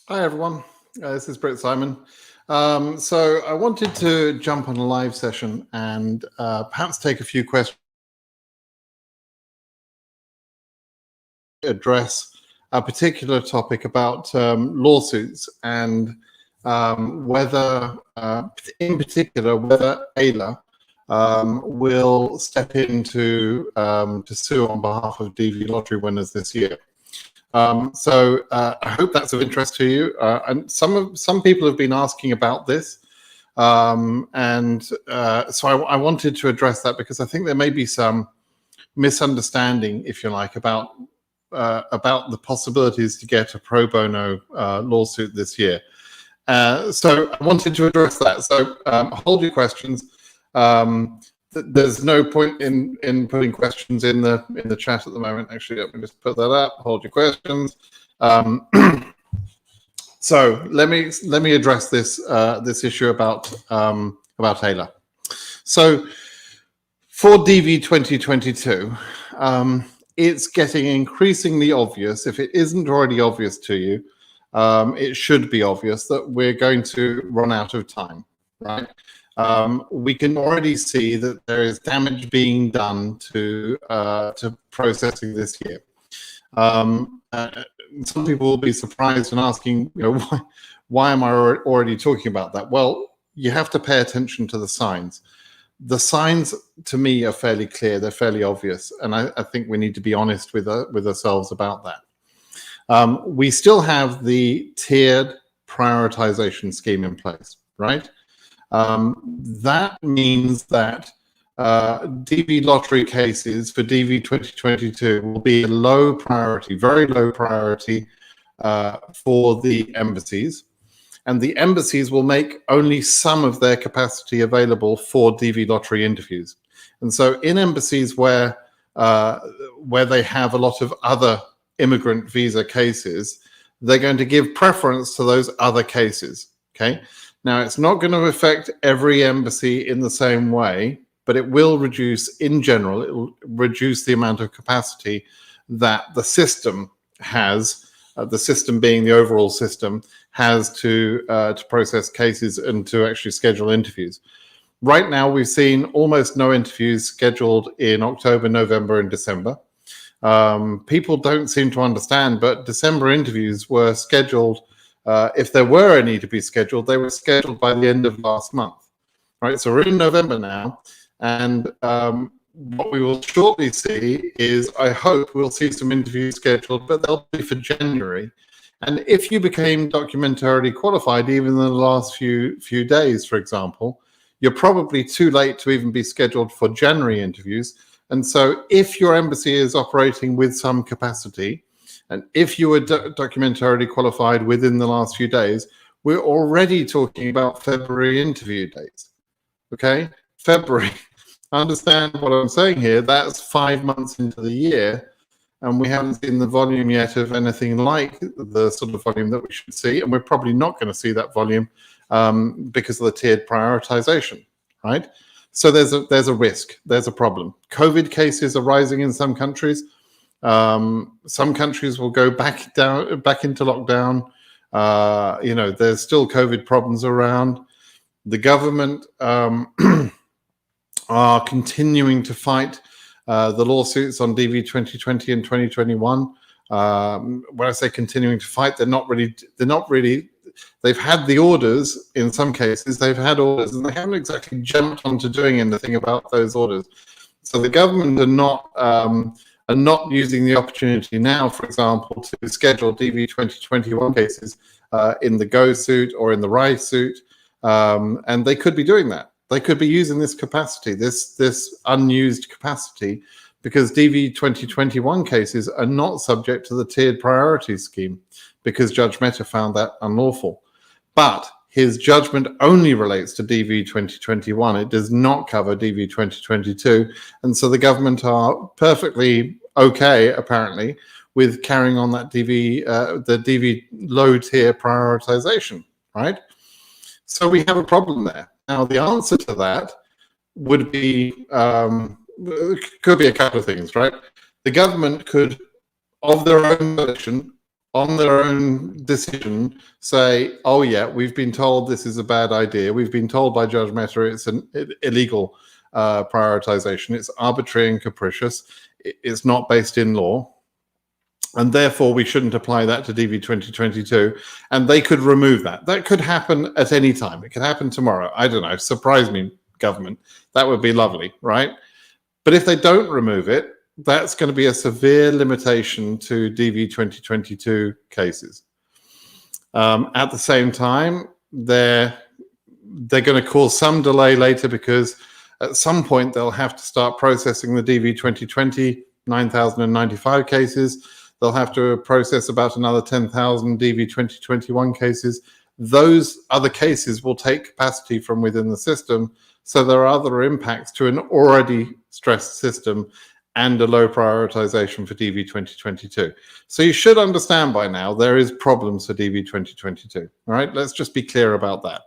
Hi, everyone. This is Britt Simon. So I wanted to jump on a live session and perhaps take a few questions, address a particular topic about lawsuits and whether, in particular, whether AILA will step in to sue on behalf of DV lottery winners this year. I hope that's of interest to you. And some people have been asking about this, so I wanted to address that because I think there may be some misunderstanding, if you like, about the possibilities to get a pro bono lawsuit this year. So I wanted to address that. So hold your questions. There's no point in putting questions in the chat at the moment. Actually, let me just put that up. Hold your questions. So let me address this issue about AILA. So for DV 2022, it's getting increasingly obvious. If it isn't already obvious to you, it should be obvious that we're going to run out of time, right? We can already see that there is damage being done to processing this year. Some people will be surprised and asking, why am I already talking about that? Well, you have to pay attention to the signs. The signs, to me, are fairly clear. They're fairly obvious, and I think we need to be honest with ourselves about that. We still have the tiered prioritization scheme in place, right? That means that DV lottery cases for DV 2022 will be a low priority, very low priority for the embassies. And the embassies will make only some of their capacity available for DV lottery interviews. And so in embassies where they have a lot of other immigrant visa cases, they're going to give preference to those other cases, okay? Now, it's not going to affect every embassy in the same way, but it will reduce, in general, it will reduce the amount of capacity that the system has, the system being the overall system, has to process cases and to actually schedule interviews. Right now, we've seen almost no interviews scheduled in October, November, and December. People don't seem to understand, but December interviews were scheduled. If there were any to be scheduled, they were scheduled by the end of last month, right? So we're in November now, and what we will shortly see is, I hope we'll see some interviews scheduled, but they'll be for January. And if you became documentarily qualified even in the last few days, for example, you're probably too late to even be scheduled for January interviews. And so if your embassy is operating with some capacity, and if you were documentarily qualified within the last few days, we're already talking about February interview dates, okay? February. Understand what I'm saying here? That's 5 months into the year, and we haven't seen the volume yet of anything like the sort of volume that we should see, and we're probably not going to see that volume because of the tiered prioritization, right? So there's a risk, there's a problem. COVID cases are rising in some countries. Some countries will go back into lockdown. There's still COVID problems around. The government are continuing to fight the lawsuits on DV 2020 and 2021. When I say continuing to fight, they're not really. They've had the orders in some cases. They've had orders, and they haven't exactly jumped onto doing anything about those orders. So the government are not using the opportunity now, for example, to schedule DV 2021 cases in the Go suit or in the Rai suit, and they could be doing that. They could be using this capacity, this unused capacity, because DV 2021 cases are not subject to the tiered priority scheme because Judge Mehta found that unlawful. But his judgment only relates to DV 2021. It does not cover DV 2022. And so the government are perfectly okay, apparently, with carrying on that the DV low tier prioritization, right? So we have a problem there. Now, the answer to that would be, could be a couple of things, right? The government could, of their own volition, on their own decision, say, oh yeah, we've been told this is a bad idea. We've been told by Judge Mehta it's an illegal prioritization. It's arbitrary and capricious. It's not based in law. And therefore, we shouldn't apply that to DV 2022. And they could remove that. That could happen at any time. It could happen tomorrow. I don't know. Surprise me, government. That would be lovely, right? But if they don't remove it, that's going to be a severe limitation to DV 2022 cases. At the same time, they're going to cause some delay later, because at some point they'll have to start processing the DV 2020 9,095 cases. They'll have to process about another 10,000 DV 2021 cases. Those other cases will take capacity from within the system. So there are other impacts to an already stressed system and a low prioritization for DV 2022. So you should understand by now there is problems for DV 2022. All right, let's just be clear about that.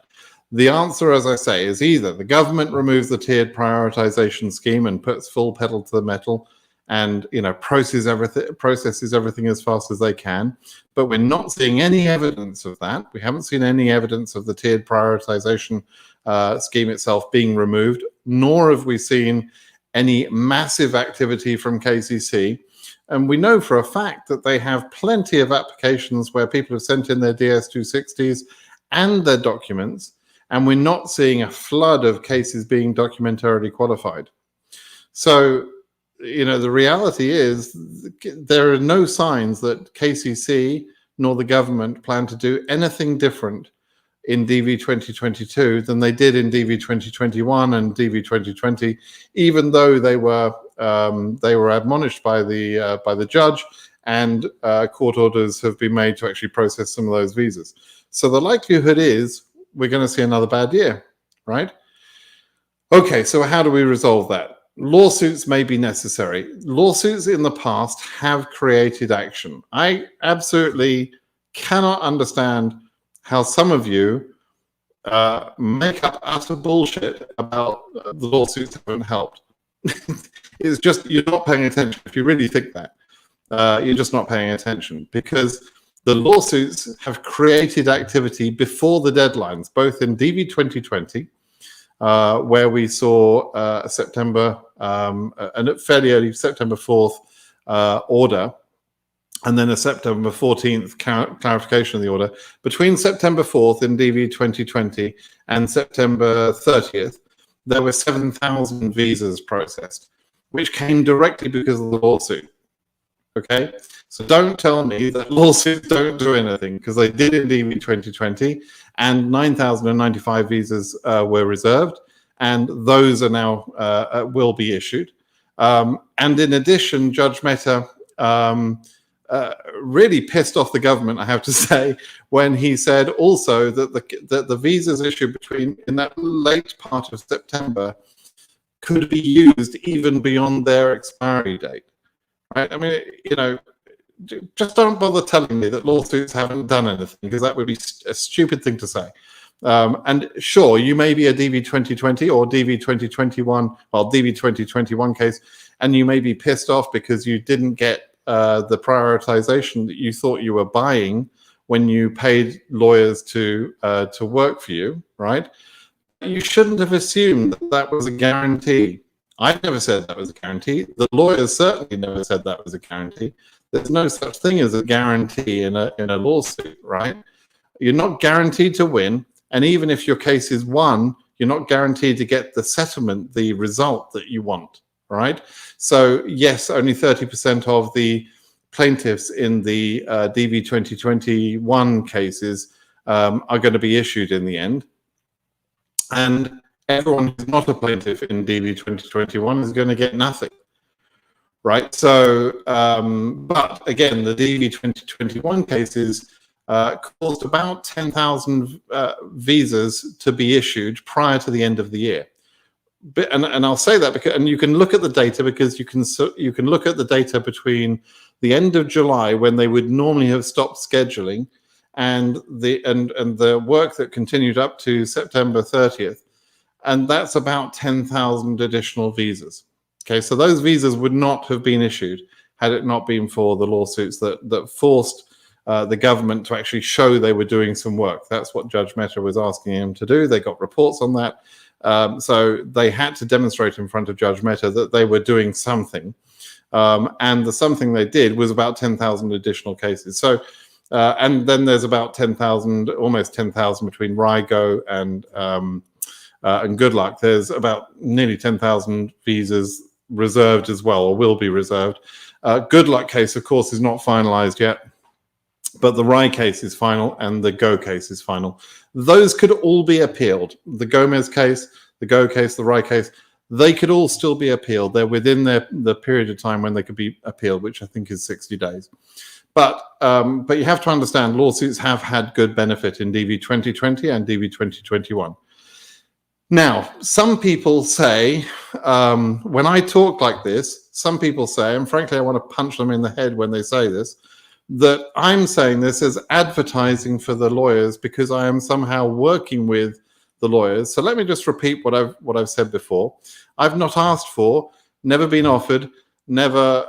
The answer, as I say, is either the government removes the tiered prioritization scheme and puts full pedal to the metal and processes everything as fast as they can, but we're not seeing any evidence of that. We haven't seen any evidence of the tiered prioritization scheme itself being removed, nor have we seen any massive activity from KCC. And we know for a fact that they have plenty of applications where people have sent in their DS-260s and their documents, and we're not seeing a flood of cases being documentarily qualified. So, the reality is there are no signs that KCC nor the government plan to do anything different in DV 2022 than they did in DV 2021 and DV 2020, even though they were admonished by the judge, and court orders have been made to actually process some of those visas. So the likelihood is we're going to see another bad year, right? Okay, so how do we resolve that? Lawsuits may be necessary. Lawsuits in the past have created action. I absolutely cannot understand how some of you make up utter bullshit about the lawsuits haven't helped. It's just, you're not paying attention. If you really think that, you're just not paying attention, because the lawsuits have created activity before the deadlines, both in DV 2020, where we saw September, a fairly early September 4th order, and then a September 14th clarification of the order. Between September 4th in DV 2020 and September 30th, there were 7,000 visas processed, which came directly because of the lawsuit. Okay, so don't tell me that lawsuits don't do anything, because they did in DV 2020, and 9,095 visas were reserved, and those are now will be issued. And in addition, Judge Mehta really pissed off the government, I have to say, when he said also that the visas issued in that late part of September could be used even beyond their expiry date. Right? I mean, just don't bother telling me that lawsuits haven't done anything, because that would be a stupid thing to say. And sure, you may be a DV 2020 or DV 2021, well, DV 2021 case, and you may be pissed off because you didn't get the prioritization that you thought you were buying when you paid lawyers to work for you, right? You shouldn't have assumed that that was a guarantee. I never said that was a guarantee. The lawyers certainly never said that was a guarantee. There's no such thing as a guarantee in a lawsuit, right? You're not guaranteed to win, and even if your case is won, you're not guaranteed to get the settlement, the result that you want, right? So yes, only 30% of the plaintiffs in the DV 2021 cases are going to be issued in the end, and everyone who's not a plaintiff in DV 2021 is going to get nothing, right? So, but again, the DV 2021 cases caused about 10,000 visas to be issued prior to the end of the year. And I'll say that because, and you can look at the data, because you can look at the data between the end of July, when they would normally have stopped scheduling, and the work that continued up to September 30th. And that's about 10,000 additional visas. Okay, so those visas would not have been issued had it not been for the lawsuits that forced the government to actually show they were doing some work. That's what Judge Mehta was asking him to do. They got reports on that. So they had to demonstrate in front of Judge Mehta that they were doing something. And the something they did was about 10,000 additional cases. So, and then there's about 10,000, almost 10,000 between RIGO and Good Luck. There's about nearly 10,000 visas reserved as well, or will be reserved. Good Luck case, of course, is not finalized yet, but the RI case is final and the Go case is final. Those could all be appealed. The Gomez case, the Go case, the RI case, they could all still be appealed. They're within the period of time when they could be appealed, which I think is 60 days. But you have to understand, lawsuits have had good benefit in DV 2020 and DV 2021. Now, some people say, when I talk like this, some people say, and frankly, I want to punch them in the head when they say this, that I'm saying this as advertising for the lawyers because I am somehow working with the lawyers. So let me just repeat what I've said before. I've not asked for, never been offered, never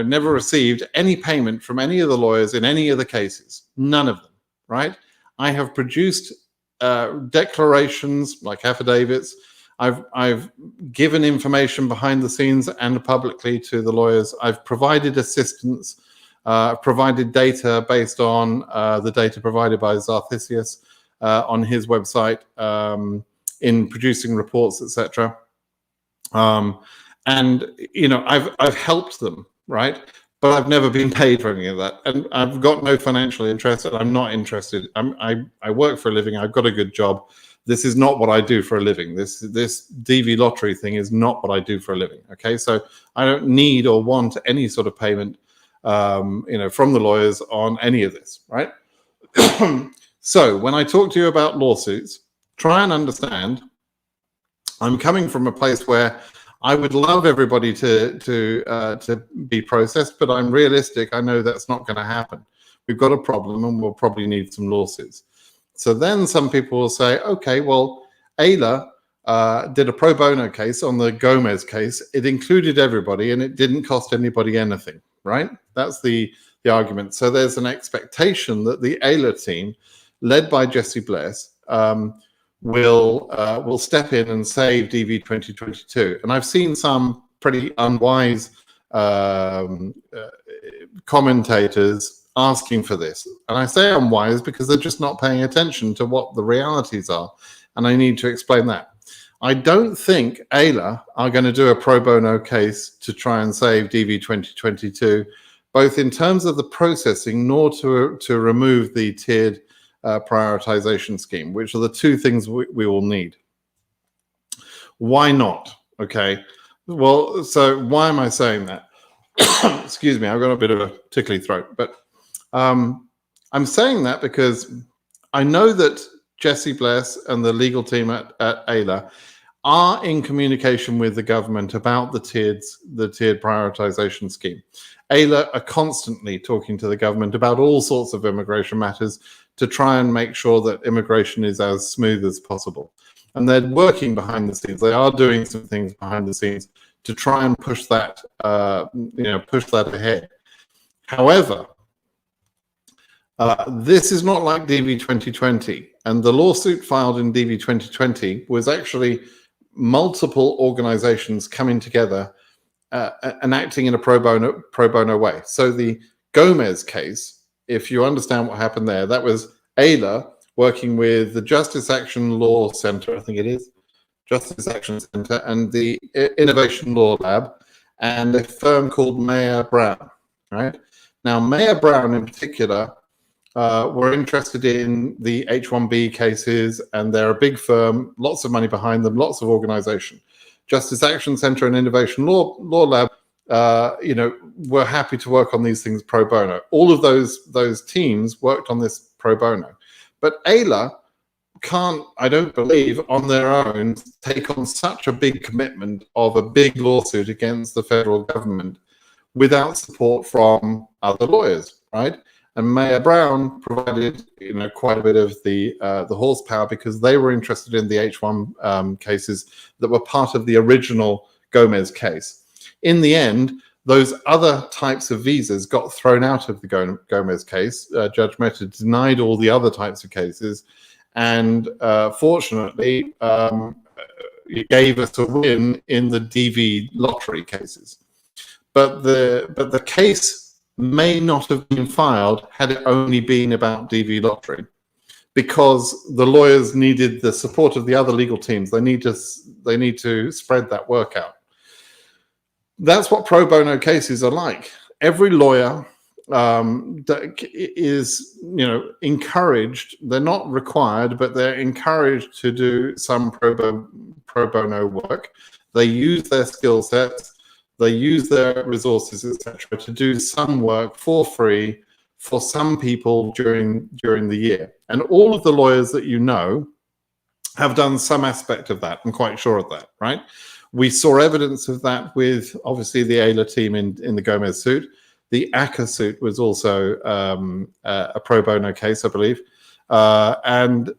never received any payment from any of the lawyers in any of the cases. None of them, right? I have produced declarations like affidavits. I've given information behind the scenes and publicly to the lawyers. I've provided assistance, provided data based on the data provided by Zarthisius on his website in producing reports, etc. And I've helped them, right? But I've never been paid for any of that, and I've got no financial interest, and I'm not interested. I work for a living. I've got a good job. This is not what I do for a living. This DV lottery thing is not what I do for a living. Okay, so I don't need or want any sort of payment, from the lawyers on any of this, right? So when I talk to you about lawsuits, try and understand. I'm coming from a place where I would love everybody to be processed, but I'm realistic. I know that's not going to happen. We've got a problem, and we'll probably need some lawsuits. So then some people will say, okay, well, Ayla did a pro bono case on the Gomez case. It included everybody, and it didn't cost anybody anything, right? That's the argument. So there's an expectation that the Ayla team, led by Jesse Bless, will step in and save DV 2022. And I've seen some pretty unwise commentators asking for this. And I say unwise because they're just not paying attention to what the realities are. And I need to explain that. I don't think Ayla are going to do a pro bono case to try and save DV 2022, both in terms of the processing, nor to remove the tiered prioritization scheme, which are the two things we will need. Why not? Okay. Well, so why am I saying that? Excuse me, I've got a bit of a tickly throat, but I'm saying that because I know that Jesse Bless and the legal team at Ayla are in communication with the government about the tiered prioritization scheme. Ayla are constantly talking to the government about all sorts of immigration matters to try and make sure that immigration is as smooth as possible. And they're working behind the scenes. They are doing some things behind the scenes to try and push that, push that ahead. However, this is not like DV 2020. And the lawsuit filed in DV 2020 was actually multiple organizations coming together and acting in a pro bono way. So the Gomez case, if you understand what happened there, that was Ayla working with the Justice Action Law Center, I think it is, Justice Action Center, and the Innovation Law Lab, and a firm called Mayer Brown, right? Now, Mayer Brown in particular were interested in the H-1B cases, and they're a big firm, lots of money behind them, lots of organization. Justice Action Center and Innovation Law Lab, were happy to work on these things pro bono. All of those teams worked on this pro bono. But Ayla can't, I don't believe, on their own, take on such a big commitment of a big lawsuit against the federal government without support from other lawyers, right? And Mayer Brown provided, quite a bit of the horsepower because they were interested in the H1 cases that were part of the original Gomez case. In the end, those other types of visas got thrown out of the Gomez case. Judge Mehta denied all the other types of cases, and fortunately, it gave us a win in the DV lottery cases. But the case may not have been filed had it only been about DV lottery, because the lawyers needed the support of the other legal teams. They need to spread that work out. That's what pro bono cases are like. Every lawyer is, encouraged. They're not required, but they're encouraged to do some pro bono work. They use their skill sets, they use their resources, etc., to do some work for free for some people during the year. And all of the lawyers that you know have done some aspect of that. I'm quite sure of that, right? We saw evidence of that with, obviously, the Ayla team in the Gomez suit. The ACCA suit was also a pro bono case, I believe, and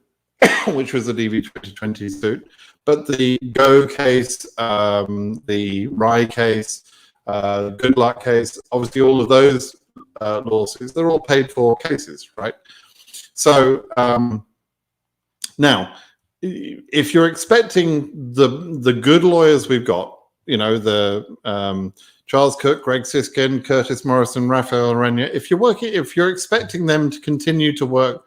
which was the DV 2020 suit. But the Go case, the Rye case, Good Luck case, obviously all of those lawsuits, they're all paid for cases, right? So now, if you're expecting the good lawyers we've got, the Charles Cook, Greg Siskin, Curtis Morrison, Raphael Arena, if you're expecting them to continue to work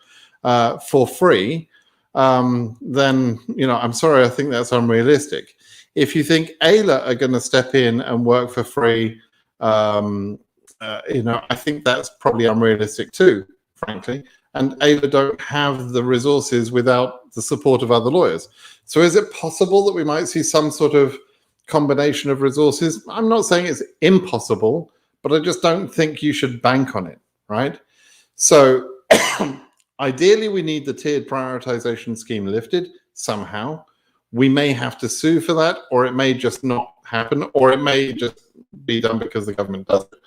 for free, then I'm sorry, I think that's unrealistic. If you think Ayla are going to step in and work for free, I think that's probably unrealistic too, frankly. And Ayla don't have the resources without the support of other lawyers. So is it possible that we might see some sort of combination of resources? I'm not saying it's impossible, but I just don't think you should bank on it, right? So ideally, we need the tiered prioritization scheme lifted somehow. We may have to sue for that, or it may just not happen, or it may just be done because the government does it.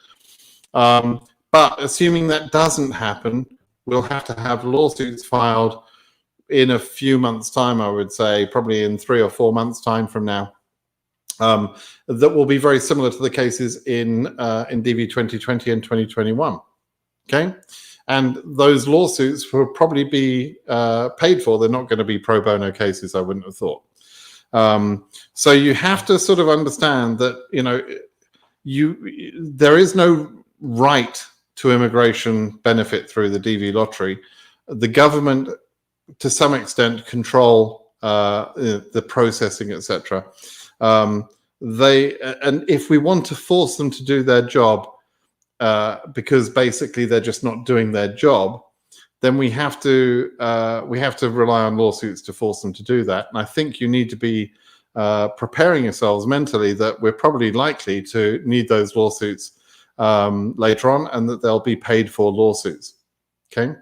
But assuming that doesn't happen, we'll have to have lawsuits filed in a few months' time, I would say, probably in 3 or 4 months' time from now, that will be very similar to the cases in DV 2020 and 2021. Okay? And those lawsuits will probably be paid for. They're not going to be pro bono cases, I wouldn't have thought. So you have to sort of understand that, there is no right to immigration benefit through the DV lottery. The government, to some extent, control the processing, etc. And if we want to force them to do their job, because basically they're just not doing their job, then we have to rely on lawsuits to force them to do that. And I think you need to be preparing yourselves mentally that we're probably likely to need those lawsuits later on, and that they'll be paid for lawsuits. Okay.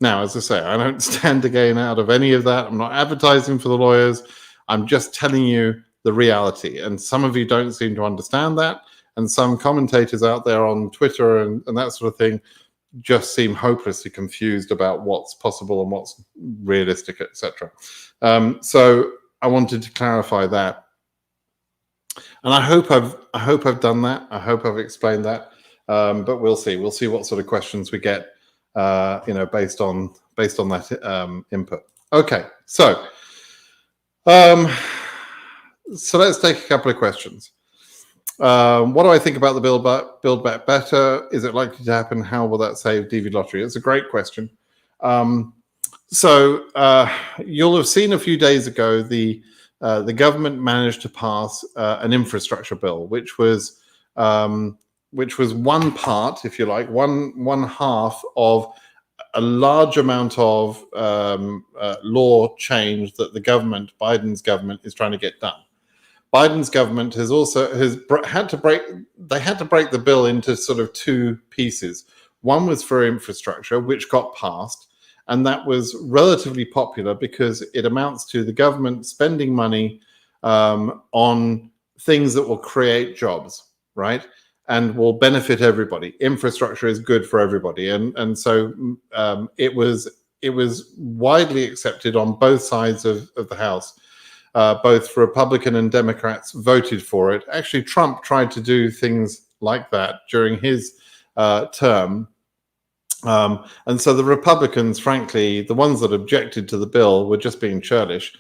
Now, as I say, I don't stand to gain out of any of that. I'm not advertising for the lawyers. I'm just telling you the reality. And some of you don't seem to understand that. And some commentators out there on Twitter and that sort of thing just seem hopelessly confused about what's possible and what's realistic, etc. So I wanted to clarify that. And I hope I've done that. I hope I've explained that. But we'll see. We'll see what sort of questions we get, based on that input. Okay, so let's take a couple of questions. What do I think about the Build Back Better? Is it likely to happen? How will that save DV lottery? It's a great question. So you'll have seen a few days ago the government managed to pass an infrastructure bill, which was one part, if you like, one half of a large amount of law change that Biden's government is trying to get done. Biden's government had to break the bill into sort of two pieces. One was for infrastructure, which got passed, and that was relatively popular because it amounts to the government spending money on things that will create jobs, right? And will benefit everybody. Infrastructure is good for everybody, and so it was widely accepted on both sides of the House. Both Republican and Democrats voted for it. Actually, Trump tried to do things like that during his term. And so the Republicans, frankly, the ones that objected to the bill were just being churlish.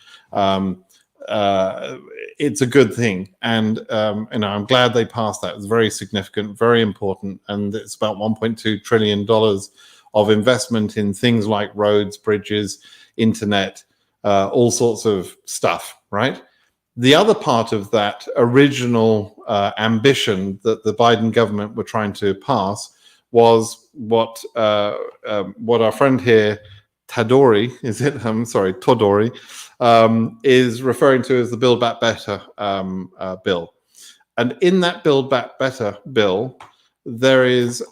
It's a good thing, and I'm glad they passed that. It's very significant, very important, and it's about $1.2 trillion of investment in things like roads, bridges, internet, all sorts of stuff, right? The other part of that original ambition that the Biden government were trying to pass was what our friend here, Todori, is referring to as the Build Back Better bill. And in that Build Back Better bill, there is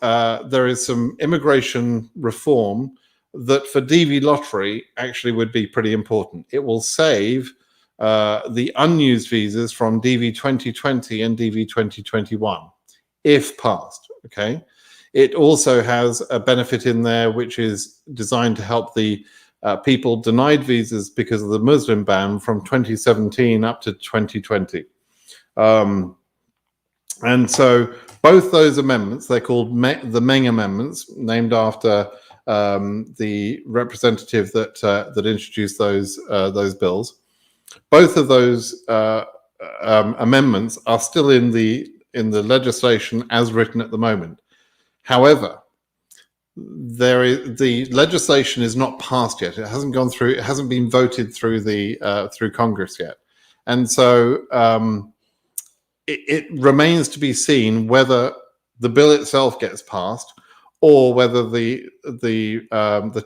some immigration reform that for DV lottery actually would be pretty important. It will save the unused visas from DV 2020 and DV 2021, if passed, okay? It also has a benefit in there which is designed to help the people denied visas because of the Muslim ban from 2017 up to 2020. And so both those amendments, they're called the Meng amendments, named after the representative that introduced those bills. Both of those amendments are still in the legislation as written at the moment. However, the legislation is not passed yet. It hasn't gone through. It hasn't been voted through through Congress yet, and so it remains to be seen whether the bill itself gets passed, or whether the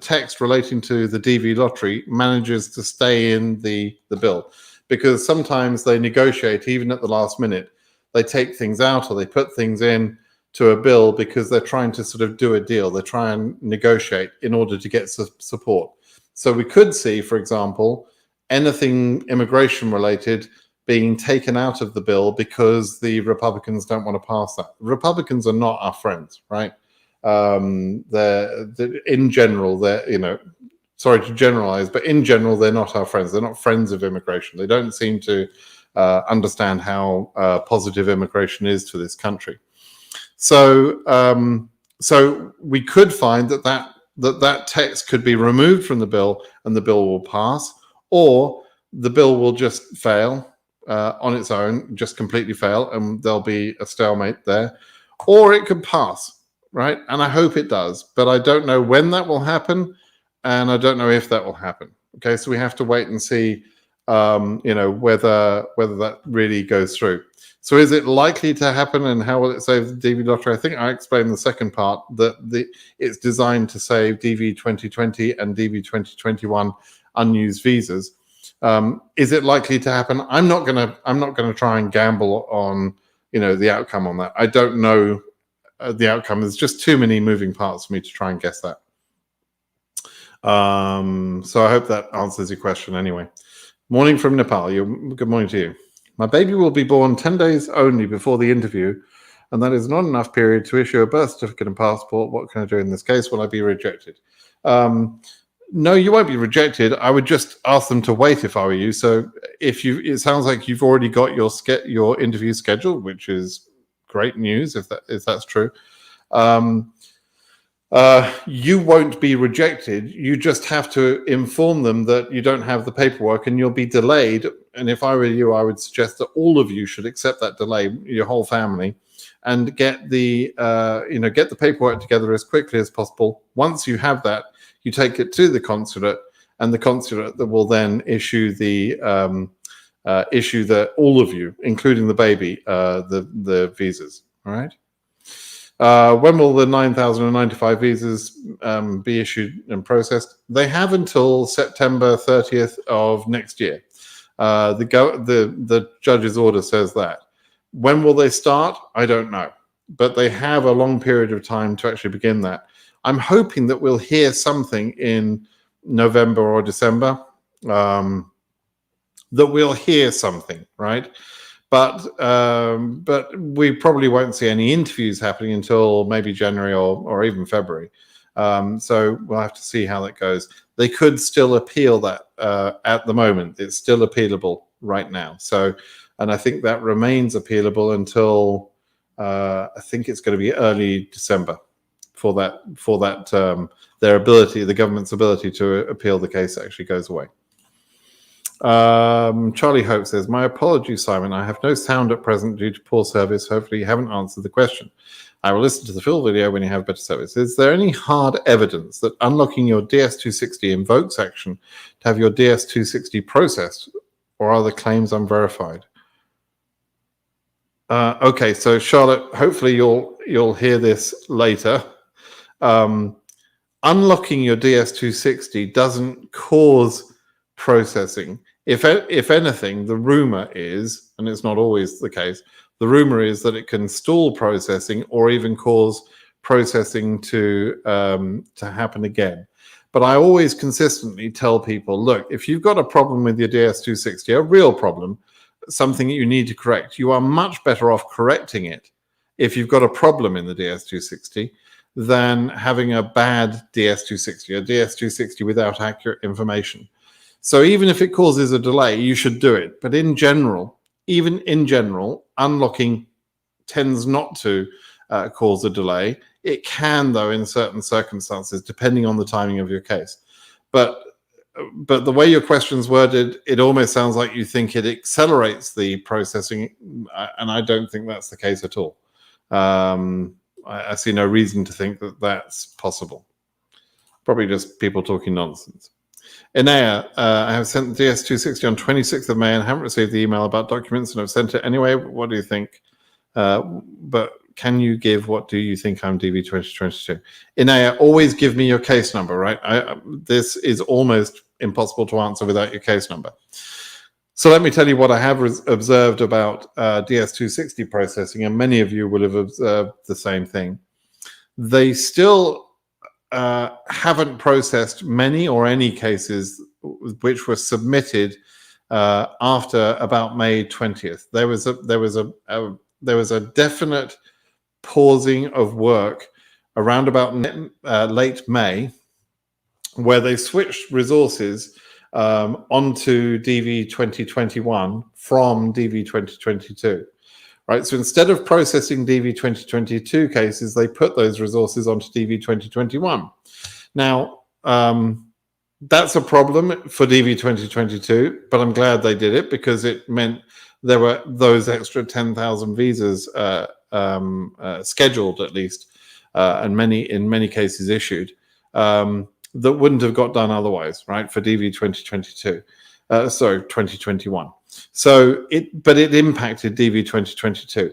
text relating to the DV lottery manages to stay in the bill, because sometimes they negotiate even at the last minute. They take things out or they put things in to a bill because they're trying to sort of do a deal. They try and negotiate in order to get support. So we could see, for example, anything immigration related being taken out of the bill because the Republicans don't want to pass that. Republicans are not our friends, right? They're in general, sorry to generalize, but in general, they're not our friends. They're not friends of immigration. They don't seem to understand how positive immigration is to this country. So we could find that text could be removed from the bill and the bill will pass, or the bill will just fail on its own, just completely fail, and there'll be a stalemate there, or it could pass, right? And I hope it does, but I don't know when that will happen, and I don't know if that will happen. Okay, so we have to wait and see, whether that really goes through. So is it likely to happen, and how will it save the DV lottery? I think I explained the second part, that it's designed to save DV 2020 and DV 2021 unused visas. Is it likely to happen? I'm not gonna try and gamble on the outcome on that. I don't know the outcome. There's just too many moving parts for me to try and guess that. So I hope that answers your question anyway. Morning from Nepal. Good morning to you. My baby will be born 10 days only before the interview, and that is not enough period to issue a birth certificate and passport. What can I do in this case? Will I be rejected? No, you won't be rejected. I would just ask them to wait if I were you. So it sounds like you've already got your interview scheduled, which is great news if that's true. You won't be rejected. You just have to inform them that you don't have the paperwork and you'll be delayed. And if I were you, I would suggest that all of you should accept that delay, your whole family, and get the paperwork together as quickly as possible. Once you have that, you take it to the consulate, and the consulate that will then issue all of you, including the baby, the visas. All right. When will the 9,095 visas be issued and processed? They have until September 30th of next year. The judge's order says that. When will they start? I don't know. But they have a long period of time to actually begin that. I'm hoping that we'll hear something in November or December, that we'll hear something, right? But we probably won't see any interviews happening until maybe January or even February. So we'll have to see how that goes. They could still appeal that at the moment. It's still appealable right now. So, and I think that remains appealable until I think it's going to be early December for that the government's ability to appeal the case actually goes away. Charlie Hope says, my apologies, Simon. I have no sound at present due to poor service. Hopefully you haven't answered the question. I will listen to the full video when you have better service. Is there any hard evidence that unlocking your DS260 invokes action to have your DS260 processed, or are the claims unverified? Okay, so Charlotte, hopefully you'll hear this later. Unlocking your DS260 doesn't cause processing. If anything, the rumor is, and it's not always the case, the rumor is that it can stall processing or even cause processing to happen again. But I always consistently tell people, look, if you've got a problem with your DS260, a real problem, something that you need to correct, you are much better off correcting it if you've got a problem in the DS260 than having a bad DS260, a DS260 without accurate information. So even if it causes a delay, you should do it. But in general, even in general, unlocking tends not to cause a delay. It can, though, in certain circumstances, depending on the timing of your case. But the way your question's worded, it almost sounds like you think it accelerates the processing, and I don't think that's the case at all. I see no reason to think that that's possible. Probably just people talking nonsense. Inea, I have sent the DS260 on 26th of May and haven't received the email about documents and I've sent it anyway. What do you think? But can you give what do you think I'm DV 2022? Inea, always give me your case number, right? This is almost impossible to answer without your case number. So let me tell you what I have observed about DS260 processing, and many of you will have observed the same thing. They still haven't processed many or any cases which were submitted after about May 20th. There was a definite pausing of work around about late May, where they switched resources onto DV 2021 from DV 2022. Right, so instead of processing DV 2022 cases, they put those resources onto DV 2021. Now, that's a problem for DV 2022, but I'm glad they did it because it meant there were those extra 10,000 visas scheduled, at least, and in many cases issued, that wouldn't have got done otherwise, right, for DV 2022. 2021. So it impacted DV 2022.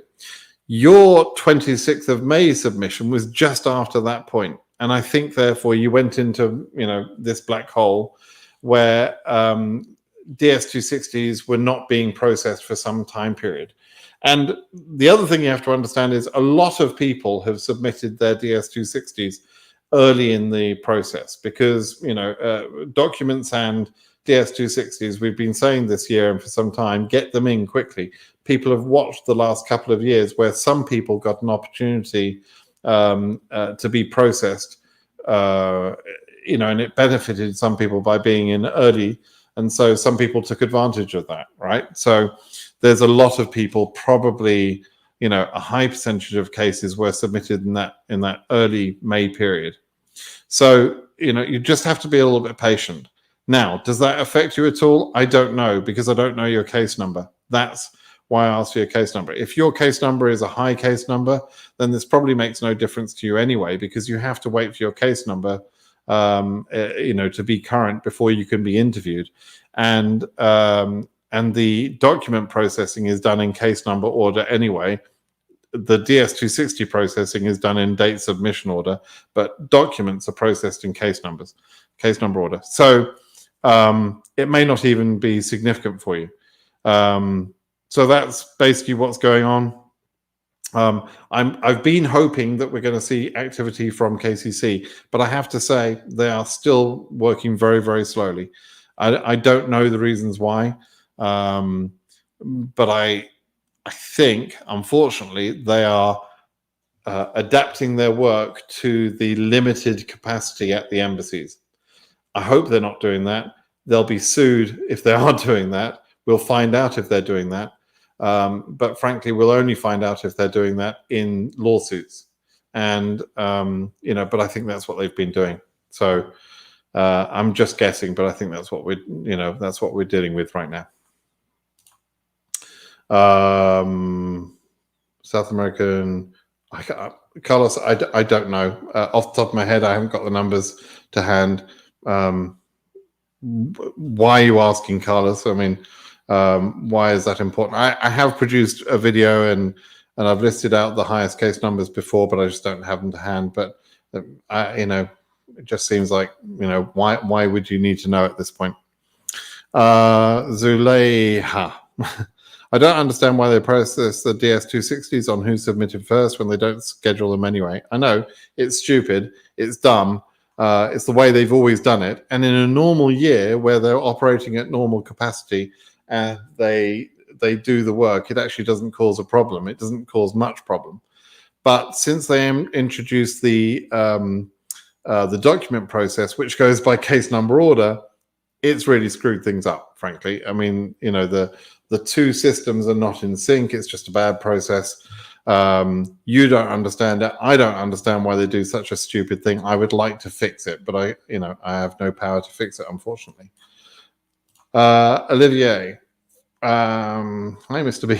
Your 26th of May submission was just after that point, and I think therefore you went into this black hole where DS260s were not being processed for some time period. And the other thing you have to understand is a lot of people have submitted their DS260s early in the process because documents and DS260s, we've been saying this year and for some time, get them in quickly. People have watched the last couple of years where some people got an opportunity to be processed, and it benefited some people by being in early. And so some people took advantage of that, right? So there's a lot of people, probably, a high percentage of cases were submitted in that early May period. So, you just have to be a little bit patient. Now, does that affect you at all? I don't know, because I don't know your case number. That's why I asked for your case number. If your case number is a high case number, then this probably makes no difference to you anyway, because you have to wait for your case number, to be current before you can be interviewed. And the document processing is done in case number order anyway. The DS260 processing is done in date submission order, but documents are processed in case number order. So it may not even be significant for you. So that's basically what's going on. I've been hoping that we're going to see activity from KCC, but I have to say they are still working very, very slowly. I don't know the reasons why, but I think, unfortunately, they are adapting their work to the limited capacity at the embassies. I hope they're not doing that. They'll be sued if they are doing that. We'll find out if they're doing that. But frankly, we'll only find out if they're doing that in lawsuits. And, but I think that's what they've been doing. So I'm just guessing, but I think that's what we're dealing with right now. South American, Carlos, I don't know. Off the top of my head, I haven't got the numbers to hand. Why are you asking, Carlos? I mean, why is that important? I have produced a video and I've listed out the highest case numbers before, but I just don't have them to hand. But it just seems like, why would you need to know at this point? Zuleha. I don't understand why they process the DS260s on who submitted first when they don't schedule them anyway. I know, it's stupid, it's dumb, it's the way they've always done it. And in a normal year where they're operating at normal capacity and they do the work, it actually doesn't cause a problem. It doesn't cause much problem. But since they introduced the document process, which goes by case number order, it's really screwed things up, frankly. I mean, the two systems are not in sync. It's just a bad process. You don't understand it. I don't understand why they do such a stupid thing. I would like to fix it, but I have no power to fix it, unfortunately. Olivier. Hi, Mr. B.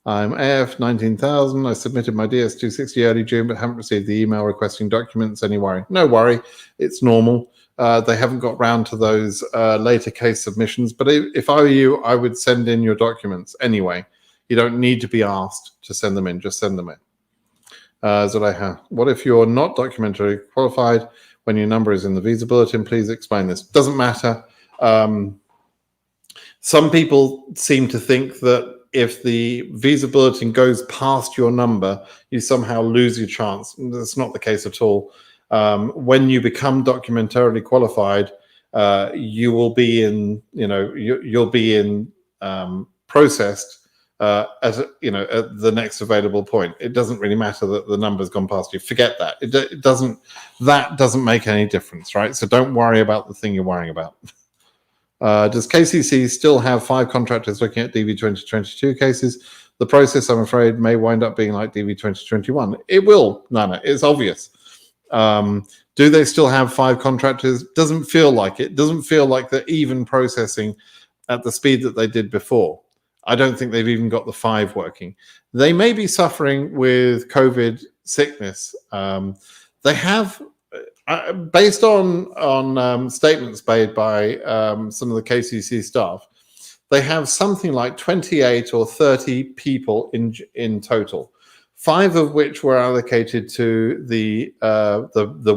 I'm AF 19,000. I submitted my DS260 early June, but haven't received the email requesting documents. Any worry? No worry. It's normal. They haven't got round to those later case submissions. But if I were you, I would send in your documents anyway. You don't need to be asked to send them in. Just send them in. Zuleha, what if you're not documentary qualified when your number is in the visa bulletin? Please explain this. Doesn't matter. Some people seem to think that if the visa bulletin goes past your number, you somehow lose your chance. That's not the case at all. When you become documentarily qualified, you will be in, you'll be in processed at the next available point. It doesn't really matter that the number's gone past you. Forget that. It doesn't. That doesn't make any difference, right? So don't worry about the thing you're worrying about. Does KCC still have 5 contractors looking at DV 2022 cases? The process, I'm afraid, may wind up being like DV 2021. It will, Nana. It's obvious. Do they still have 5 contractors? Doesn't feel like it. Doesn't feel like they're even processing at the speed that they did before. I don't think they've even got the 5 working. They may be suffering with COVID sickness. They have, based on statements made by some of the KCC staff, they have something like 28 or 30 people in total. 5 of which were allocated to the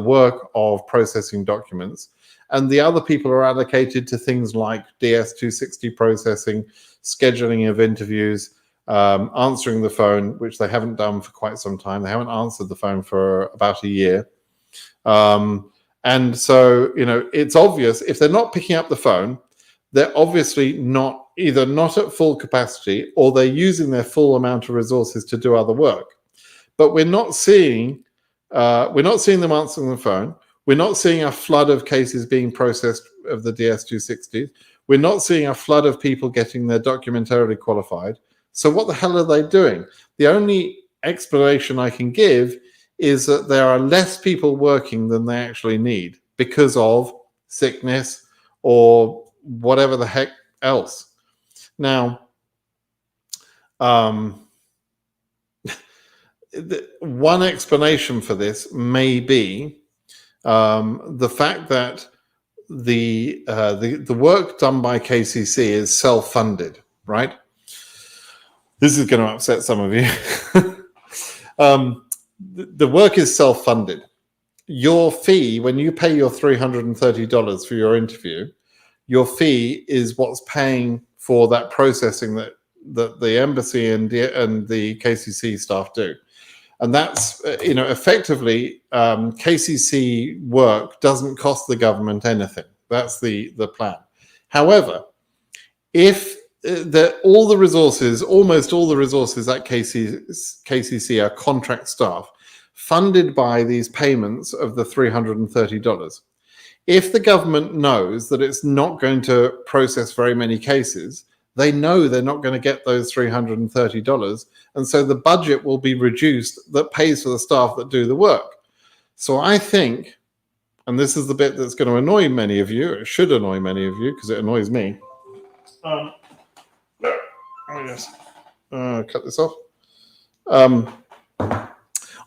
work of processing documents, and the other people are allocated to things like DS260 processing, scheduling of interviews, answering the phone, which they haven't done for quite some time. They haven't answered the phone for about a year. And so, it's obvious if they're not picking up the phone, they're obviously either not at full capacity or they're using their full amount of resources to do other work. But we're not seeing them answering the phone. We're not seeing a flood of cases being processed of the DS260s. We're not seeing a flood of people getting their documentarily qualified. So what the hell are they doing? The only explanation I can give is that there are less people working than they actually need because of sickness or whatever the heck else. Now, one explanation for this may be the fact that the work done by KCC is self-funded, right? This is going to upset some of you. The work is self-funded. Your fee, when you pay your $330 for your interview, your fee is what's paying for that processing that the embassy and the KCC staff do. And that's, effectively, KCC work doesn't cost the government anything. That's the plan. However, if almost all the resources at KCC are contract staff funded by these payments of the $330. If the government knows that it's not going to process very many cases, They know they're not going to get those $330, and so the budget will be reduced that pays for the staff that do the work. So I think, and this is the bit that's going to annoy many of you, it should annoy many of you because it annoys me. Let me just cut this off.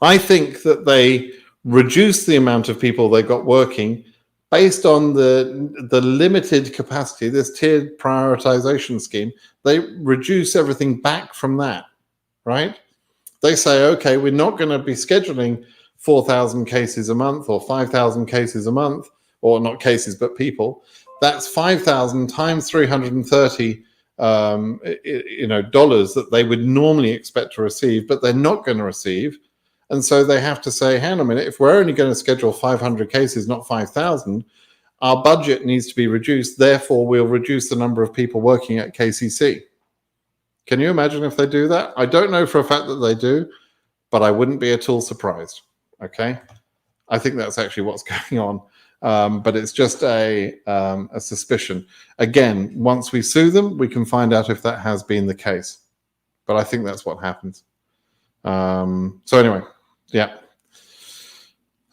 I think that they reduce the amount of people they got working based on the limited capacity, this tiered prioritization scheme. They reduce everything back from that, right? They say, okay, we're not going to be scheduling 4,000 cases a month or 5,000 cases a month, or not cases, but people. That's 5,000 times 330 dollars that they would normally expect to receive, but they're not going to receive. And so they have to say, hang on a minute, if we're only going to schedule 500 cases, not 5,000, our budget needs to be reduced. Therefore, we'll reduce the number of people working at KCC. Can you imagine if they do that? I don't know for a fact that they do, but I wouldn't be at all surprised. Okay, I think that's actually what's going on, but it's just a suspicion. Again, once we sue them, we can find out if that has been the case. But I think that's what happens. So anyway, yeah.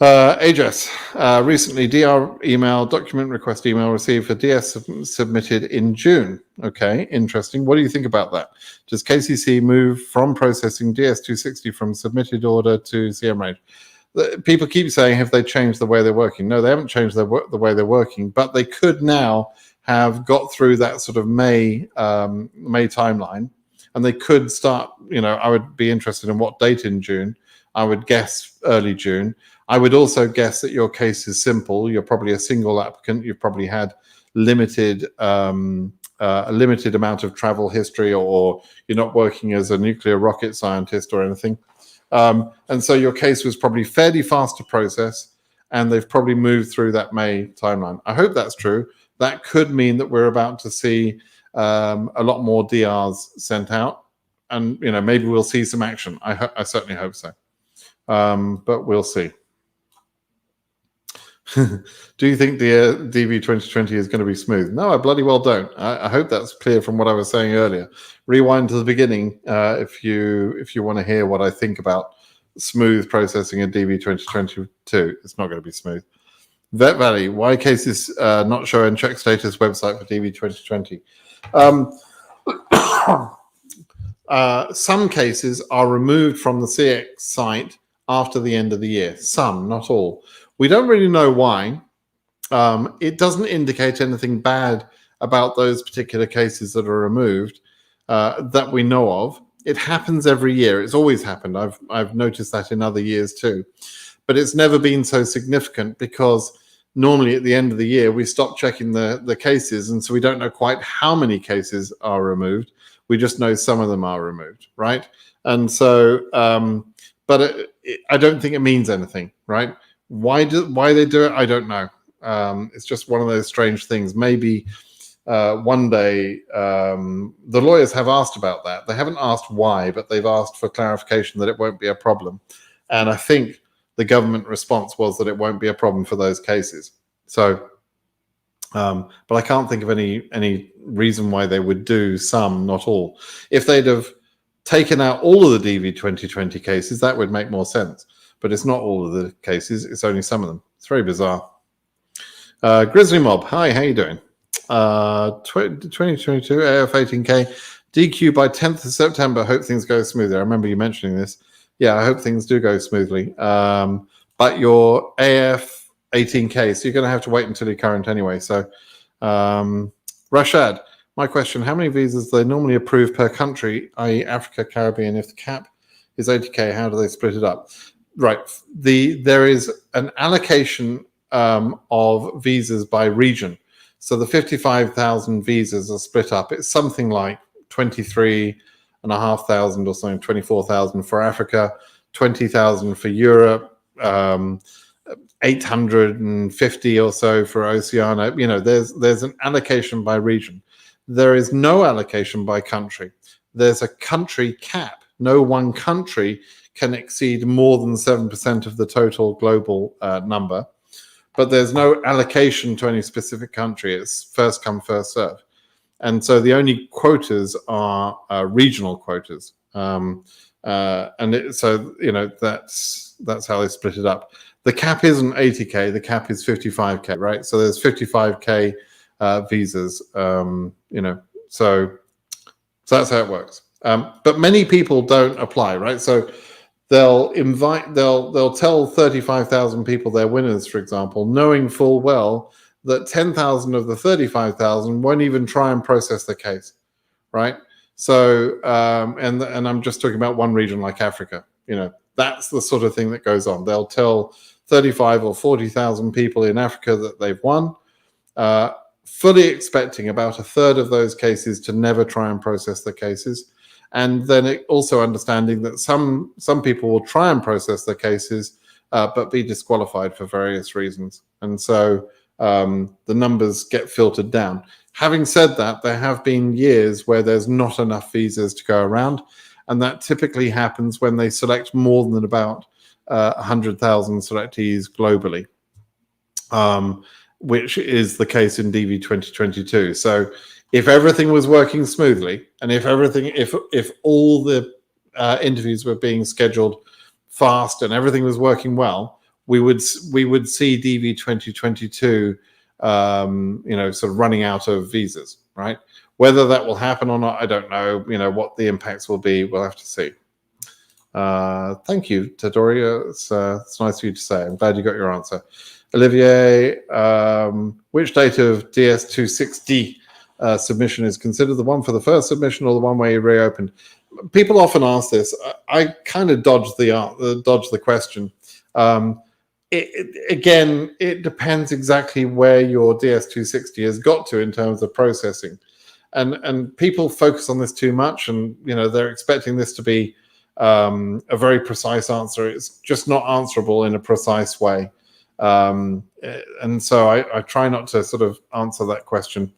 Address. Recently, DR email, document request email received for DS submitted in June. Okay, interesting. What do you think about that? Does KCC move from processing DS260 from submitted order to CM range? People keep saying, have they changed the way they're working? No, they haven't changed the way they're working, but they could now have got through that sort of May timeline, and they could start, I would be interested in what date in June. I would guess early June. I would also guess that your case is simple. You're probably a single applicant. You've probably had a limited amount of travel history, or you're not working as a nuclear rocket scientist or anything. And so your case was probably fairly fast to process, and they've probably moved through that May timeline. I hope that's true. That could mean that we're about to see a lot more DRs sent out, and maybe we'll see some action. I certainly hope so, but we'll see. Do you think the DV 2020 is going to be smooth? No, I bloody well don't. I hope that's clear from what I was saying earlier. Rewind to the beginning if you want to hear what I think about smooth processing in DV 2022. It's not going to be smooth. Vet Valley, why cases not show in check status website for DV 2020? Some cases are removed from the CX site after the end of the year. Some, not all. We don't really know why. It doesn't indicate anything bad about those particular cases that are removed that we know of. It happens every year. It's always happened. I've noticed that in other years too. But it's never been so significant because normally at the end of the year, we stop checking the cases. And so we don't know quite how many cases are removed. We just know some of them are removed, right? And so, but I don't think it means anything, right? Why they do it, I don't know. It's just one of those strange things. Maybe one day the lawyers have asked about that. They haven't asked why, but they've asked for clarification that it won't be a problem. And I think the government response was that it won't be a problem for those cases. So, but I can't think of any reason why they would do some, not all. If they'd have taken out all of the DV 2020 cases, that would make more sense. But it's not all of the cases. It's only some of them. It's very bizarre. Grizzly Mob, hi, how you doing? 2022 AF 18K DQ by 10th of September. Hope things go smoothly. I remember you mentioning this. Yeah, I hope things do go smoothly. But your AF 18K, so you're going to have to wait until you're current anyway. So, Rashad, my question, how many visas do they normally approve per country, i.e. Africa, Caribbean? If the cap is 80K, how do they split it up? Right. There is an allocation of visas by region. So the 55,000 visas are split up. It's something like 23,500 or something, 24,000 for Africa, 20,000 for Europe, 850 or so for Oceania. There's an allocation by region. There is no allocation by country. There's a country cap. No one country can exceed more than 7% of the total global number, but there's no allocation to any specific country. It's first come, first serve. And so the only quotas are regional quotas. So that's how they split it up. The cap isn't 80K, the cap is 55K, right? So there's 55K visas, so that's how it works. But many people don't apply, right? So they'll tell 35,000 people they're winners, for example, knowing full well that 10,000 of the 35,000 won't even try and process the case, right? So, and I'm just talking about one region like Africa. That's the sort of thing that goes on. They'll tell 35 or 40,000 people in Africa that they've won, fully expecting about a third of those cases to never try and process the cases. And then also understanding that some people will try and process their cases, but be disqualified for various reasons. And so the numbers get filtered down. Having said that, there have been years where there's not enough visas to go around. And that typically happens when they select more than about 100,000 selectees globally, which is the case in DV 2022. So if everything was working smoothly, and if all the interviews were being scheduled fast and everything was working well, we would see DV 2022, sort of running out of visas, right? Whether that will happen or not, I don't know. What the impacts will be, we'll have to see. Thank you, Tadoria. It's nice of you to say. I'm glad you got your answer. Olivier, which date of DS26D submission is considered, the one for the first submission or the one where you reopened? People often ask this. I kind of dodge the question. It depends exactly where your DS260 has got to in terms of processing, and people focus on this too much, and they're expecting this to be a very precise answer. It's just not answerable in a precise way, and so I try not to sort of answer that question.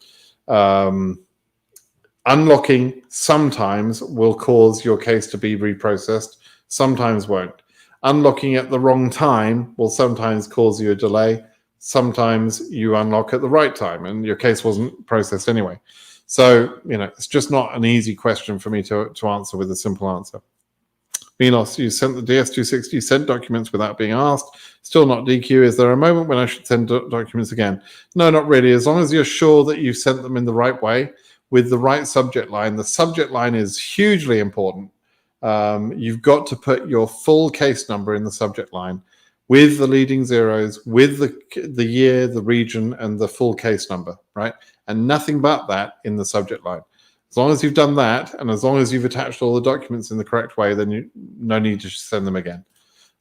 Unlocking sometimes will cause your case to be reprocessed, sometimes won't. Unlocking at the wrong time will sometimes cause you a delay. Sometimes you unlock at the right time and your case wasn't processed anyway. So, it's just not an easy question for me to answer with a simple answer. Milos, you sent the DS260 sent documents without being asked. Still not DQ. Is there a moment when I should send documents again? No, not really. As long as you're sure that you've sent them in the right way with the right subject line. The subject line is hugely important. You've got to put your full case number in the subject line with the leading zeros, with the year, the region, and the full case number, right? And nothing but that in the subject line. As long as you've done that, and as long as you've attached all the documents in the correct way, then no need to send them again.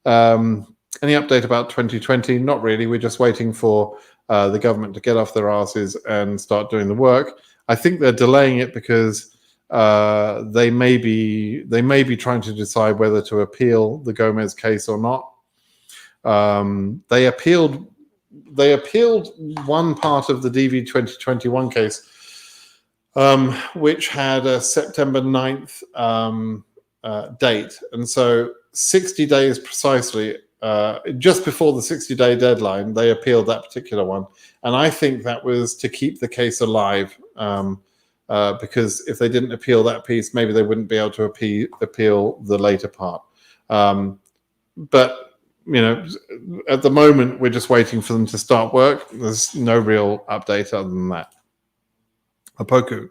Any update about 2020? Not really. We're just waiting for the government to get off their asses and start doing the work. I think they're delaying it because they may be trying to decide whether to appeal the Gomez case or not. They appealed one part of the DV 2021 case, which had a September 9th date. And so 60 days precisely, just before the 60-day deadline, they appealed that particular one. And I think that was to keep the case alive, because if they didn't appeal that piece, maybe they wouldn't be able to appeal the later part. But at the moment, we're just waiting for them to start work. There's no real update other than that. Apoku.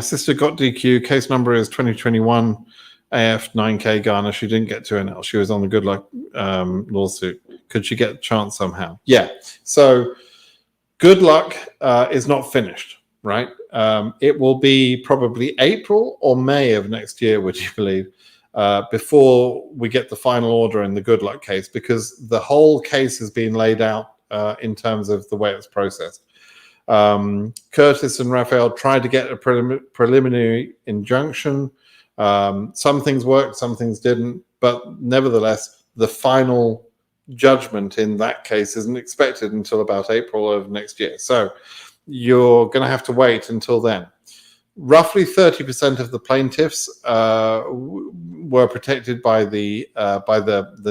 Sister got DQ. Case number is 2021 AF 9K Ghana. She didn't get 2NL. She was on the Good Luck lawsuit. Could she get a chance somehow? Yeah. So Good Luck is not finished, right? It will be probably April or May of next year, would you believe, before we get the final order in the Good Luck case, because the whole case has been laid out in terms of the way it's processed. Curtis and Raphael tried to get a preliminary injunction. Some things worked, some things didn't, but nevertheless, the final judgment in that case isn't expected until about April of next year. So you're going to have to wait until then. Roughly 30% of the plaintiffs were protected by the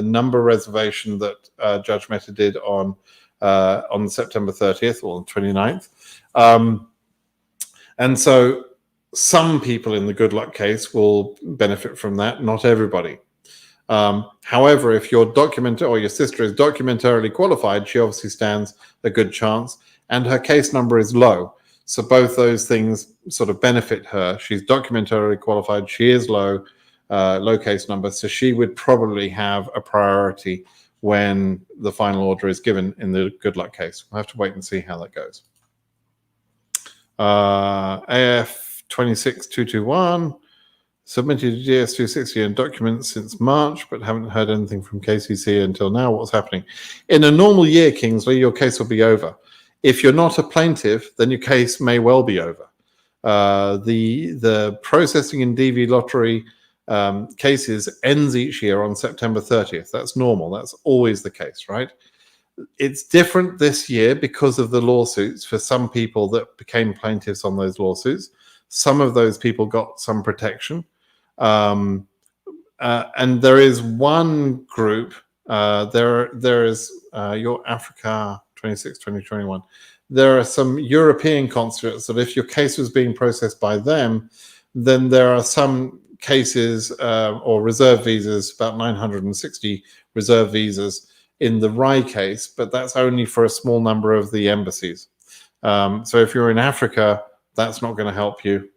number reservation that Judge Mehta did on September 30th or the 29th. And so some people in the good luck case will benefit from that, not everybody. However, if your document or your sister is documentarily qualified, she obviously stands a good chance, and her case number is low. So both those things sort of benefit her. She's documentarily qualified, she is low case number, so she would probably have a priority when the final order is given in the good luck case. We'll have to wait and see how that goes. AF 26221. Submitted a DS260 and documents since March, but haven't heard anything from KCC until now. What's happening? In a normal year, Kingsley, your case will be over. If you're not a plaintiff, then your case may well be over. The processing in DV lottery cases ends each year on September 30th. That's normal. That's always the case, right? It's different this year because of the lawsuits for some people that became plaintiffs on those lawsuits. Some of those people got some protection. And there is one group, there is your Africa 26-2021. There are some European consulates that if your case was being processed by them, then there are some cases or reserve visas, about 960 reserve visas in the RAI case, but that's only for a small number of the embassies. So if you're in Africa, that's not going to help you.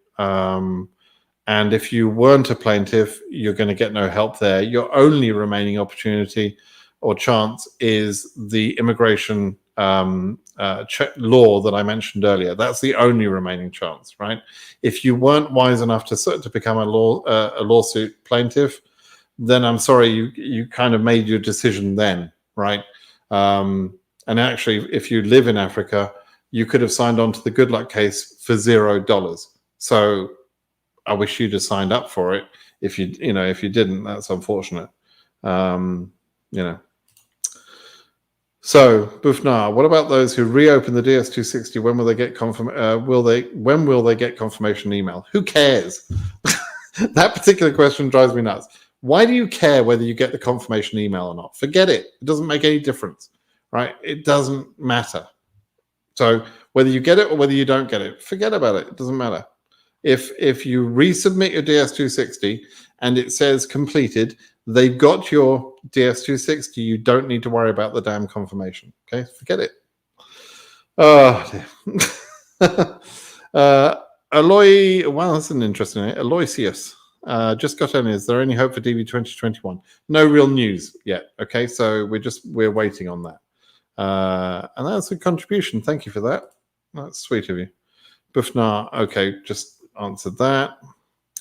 And if you weren't a plaintiff, you're going to get no help there. Your only remaining opportunity or chance is the immigration law that I mentioned earlier. That's the only remaining chance, right? If you weren't wise enough to become a lawsuit plaintiff, then I'm sorry, you kind of made your decision then, right? And actually, if you live in Africa, you could have signed on to the good luck case for $0. So I wish you'd have signed up for it. If you didn't, that's unfortunate. So Bufnar, what about those who reopen the DS260? When will they get when will they get confirmation email? Who cares? That particular question drives me nuts. Why do you care whether you get the confirmation email or not? Forget it. It doesn't make any difference, right? It doesn't matter. So whether you get it or whether you don't get it, forget about it. It doesn't matter. If you resubmit your DS260 and it says completed, they've got your DS260. You don't need to worry about the damn confirmation. Okay, forget it. Oh, Aloy, well, that's an interesting name. Aloysius. Just got in. Is there any hope for DV 2021? No real news yet. Okay, so we're waiting on that. And that's a contribution. Thank you for that. That's sweet of you. Bufnar, okay, just answered that.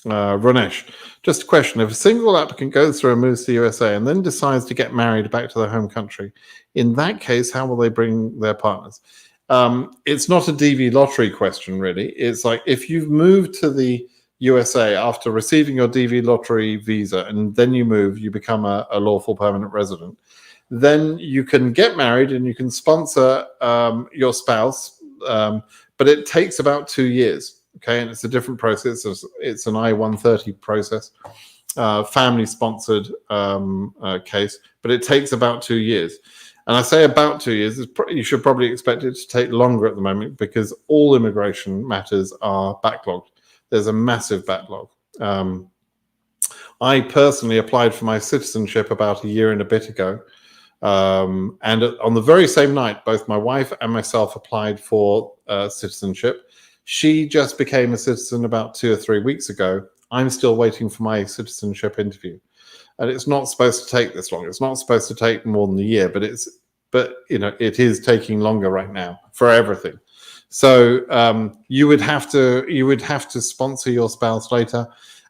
Ronesh, just a question. If a single applicant goes through and moves to the USA and then decides to get married back to their home country, in that case, how will they bring their partners? It's not a DV lottery question, really. It's like if you've moved to the USA after receiving your DV lottery visa and then you become a lawful permanent resident, then you can get married and you can sponsor your spouse, but it takes about 2 years. Okay, and it's a different process. It's an I-130 process, family-sponsored case, but it takes about 2 years. And I say about 2 years. You should probably expect it to take longer at the moment because all immigration matters are backlogged. There's a massive backlog. I personally applied for my citizenship about a year and a bit ago. And on the very same night, both my wife and myself applied for citizenship. She just became a citizen about 2 or 3 weeks ago. I'm still waiting for my citizenship interview. And it's not supposed to take this long. It's not supposed to take more than a year, but it is taking longer right now for everything. So you would have to sponsor your spouse later.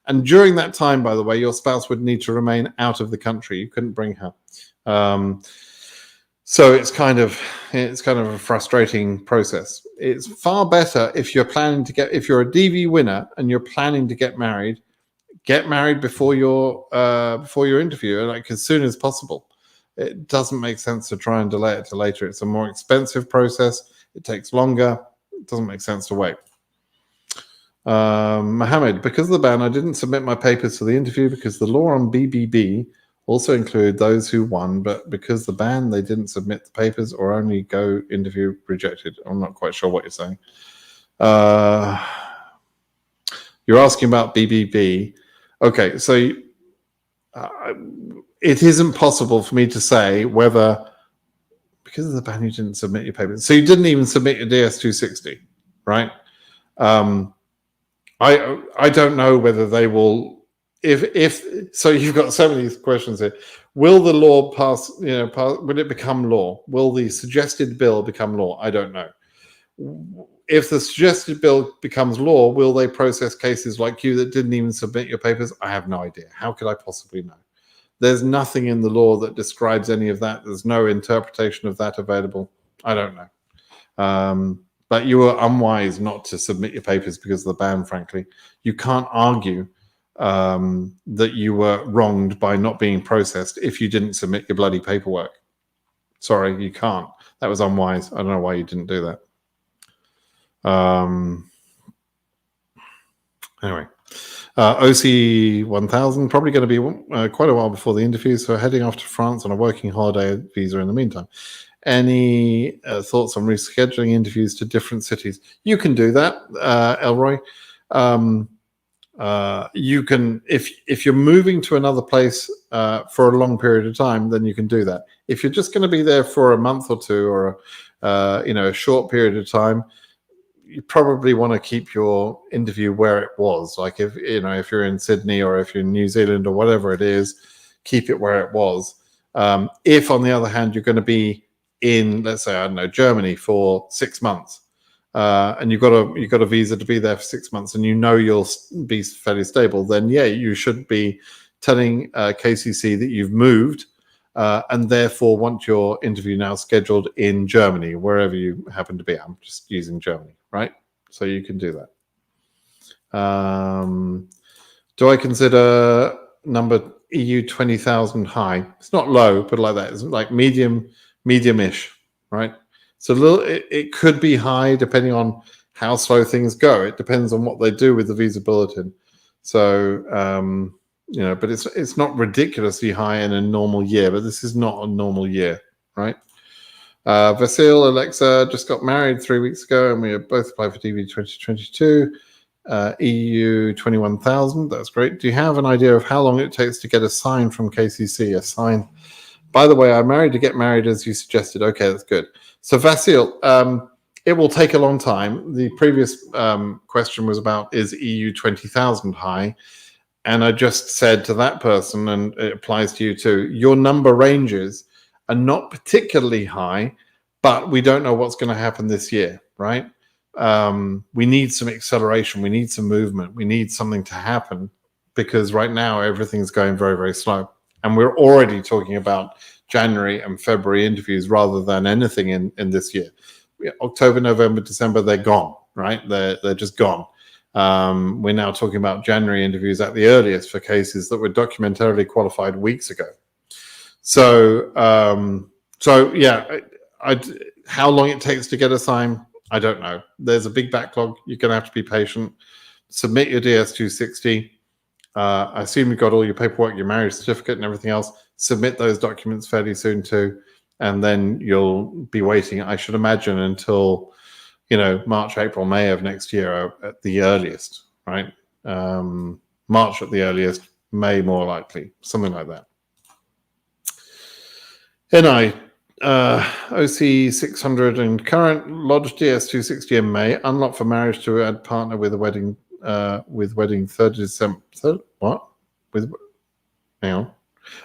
And during that time, by the way, your spouse would need to remain out of the country. You couldn't bring her. So it's kind of a frustrating process. It's far better if you're a DV winner and you're planning to get married before your interview, like as soon as possible. It doesn't make sense to try and delay it to later. It's a more expensive process. It takes longer. It doesn't make sense to wait. Mohammed, because of the ban, I didn't submit my papers for the interview because the law on BBB also include those who won, but because the ban, they didn't submit the papers or only go interview rejected. I'm not quite sure what you're saying. You're asking about BBB. Okay, so it isn't possible for me to say whether, because of the ban, you didn't submit your papers. So you didn't even submit your DS260, right? I don't know whether they will. If so, you've got so many questions here. Will the law pass? Will it become law? Will the suggested bill become law? I don't know. If the suggested bill becomes law, will they process cases like you that didn't even submit your papers? I have no idea. How could I possibly know? There's nothing in the law that describes any of that. There's no interpretation of that available. I don't know. But you were unwise not to submit your papers because of the ban, frankly. You can't argue that you were wronged by not being processed if you didn't submit your bloody paperwork. Sorry, you can't. That was unwise. I don't know why you didn't do that. Anyway, OC 1000, probably going to be quite a while before the interview, so heading off to France on a working holiday visa in the meantime. Any thoughts on rescheduling interviews to different cities? You can do that, Elroy. You can, if you're moving to another place for a long period of time, then you can do that. If you're just going to be there for a month or two, or a short period of time, you probably want to keep your interview where it was. Like if you're in Sydney or if you're in New Zealand or whatever it is, keep it where it was. If on the other hand you're going to be in, let's say, I don't know, Germany for 6 months, and you've got a visa to be there for 6 months, and you'll be fairly stable, then yeah, you should be telling KCC that you've moved, and therefore want your interview now scheduled in Germany, wherever you happen to be. I'm just using Germany, right? So you can do that. Do I consider number EU 20,000 high? It's not low, but like that. It's like medium-ish, right? So it could be high depending on how slow things go. It depends on what they do with the visa bulletin. So, but it's not ridiculously high in a normal year, but this is not a normal year, right? Vasil, Alexa just got married 3 weeks ago, and we both applied for DV 2022. EU 21,000, that's great. Do you have an idea of how long it takes to get a sign from KCC? A sign. By the way, I'm married to get married, as you suggested. Okay, that's good. So Vasil, it will take a long time. The previous question was about, is EU 20,000 high? And I just said to that person, and it applies to you too, your number ranges are not particularly high, but we don't know what's going to happen this year, right? We need some acceleration. We need some movement. We need something to happen, because right now everything's going very, very slow. And we're already talking about January and February interviews rather than anything in this year. October, November, December, they're gone, right? They're just gone. We're now talking about January interviews at the earliest for cases that were documentarily qualified weeks ago. So yeah, how long it takes to get a sign, I don't know. There's a big backlog. You're going to have to be patient. Submit your DS260. I assume you've got all your paperwork, your marriage certificate and everything else. Submit those documents fairly soon too. And then you'll be waiting, I should imagine, until, March, April, May of next year at the earliest, right? March at the earliest, May more likely, something like that. NI, OC 600 and current, lodged DS260 in May, unlocked for marriage to add partner with a wedding, 3rd December. What? Hang on.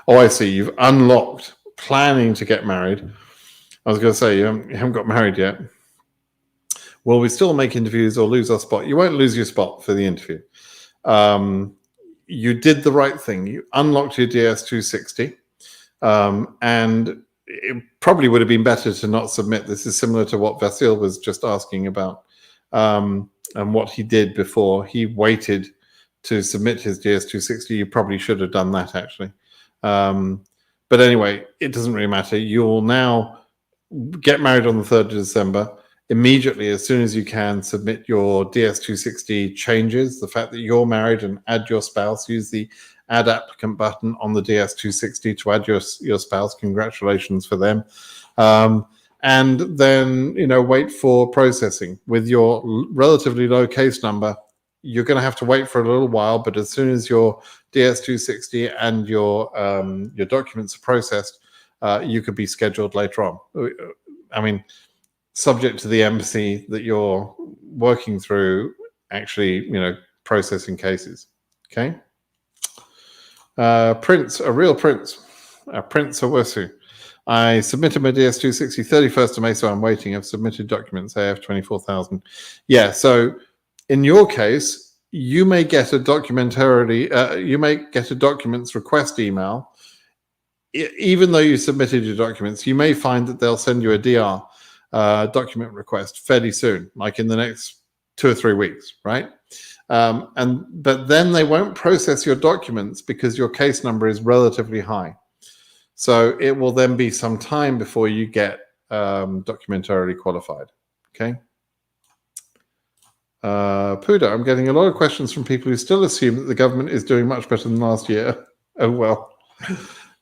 Oh, I see. You've unlocked, planning to get married. I was going to say, you haven't got married yet. Will we still make interviews or lose our spot? You won't lose your spot for the interview. You did the right thing. You unlocked your DS260. And it probably would have been better to not submit. This is similar to what Vasil was just asking about, and what he did before. He waited to submit his DS260. You probably should have done that, actually. But anyway, it doesn't really matter. You'll now get married on the 3rd of December. Immediately, as soon as you can, submit your DS260 changes, the fact that you're married, and add your spouse. Use the Add Applicant button on the DS260 to add your spouse. Congratulations for them. And then, wait for processing. With your relatively low case number, you're going to have to wait for a little while, but as soon as your DS-260 and your documents are processed, you could be scheduled later on. I mean, subject to the embassy that you're working through actually, processing cases. Okay. Prince, a real Prince, Prince Owusu. I submitted my DS-260 31st of May, so I'm waiting. I've submitted documents, AF 24,000. Yeah, so in your case, you may get a documents request email. Even though you submitted your documents, you may find that they'll send you a DR document request fairly soon, like in the next 2 or 3 weeks, right? But then they won't process your documents because your case number is relatively high. So it will then be some time before you get documentarily qualified. Okay. Puda, I'm getting a lot of questions from people who still assume that the government is doing much better than last year. Oh, well,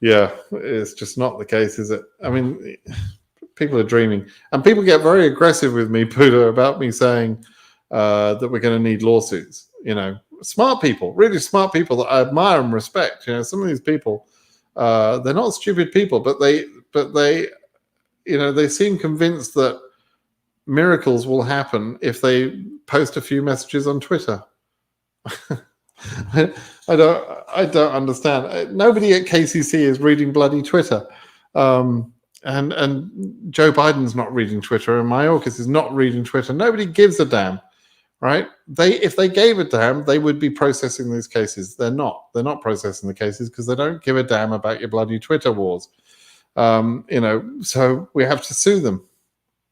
yeah, it's just not the case, is it? I mean, people are dreaming. And people get very aggressive with me, Puda, about me saying that we're going to need lawsuits. Smart people, really smart people that I admire and respect. Some of these people, they're not stupid people, but they seem convinced that miracles will happen if they post a few messages on Twitter. I don't understand. Nobody at KCC is reading bloody Twitter, and Joe Biden's not reading Twitter, and Mayorkas is not reading Twitter. Nobody gives a damn, right? If they gave a damn, they would be processing these cases. They're not. They're not processing the cases because they don't give a damn about your bloody Twitter wars. So we have to sue them,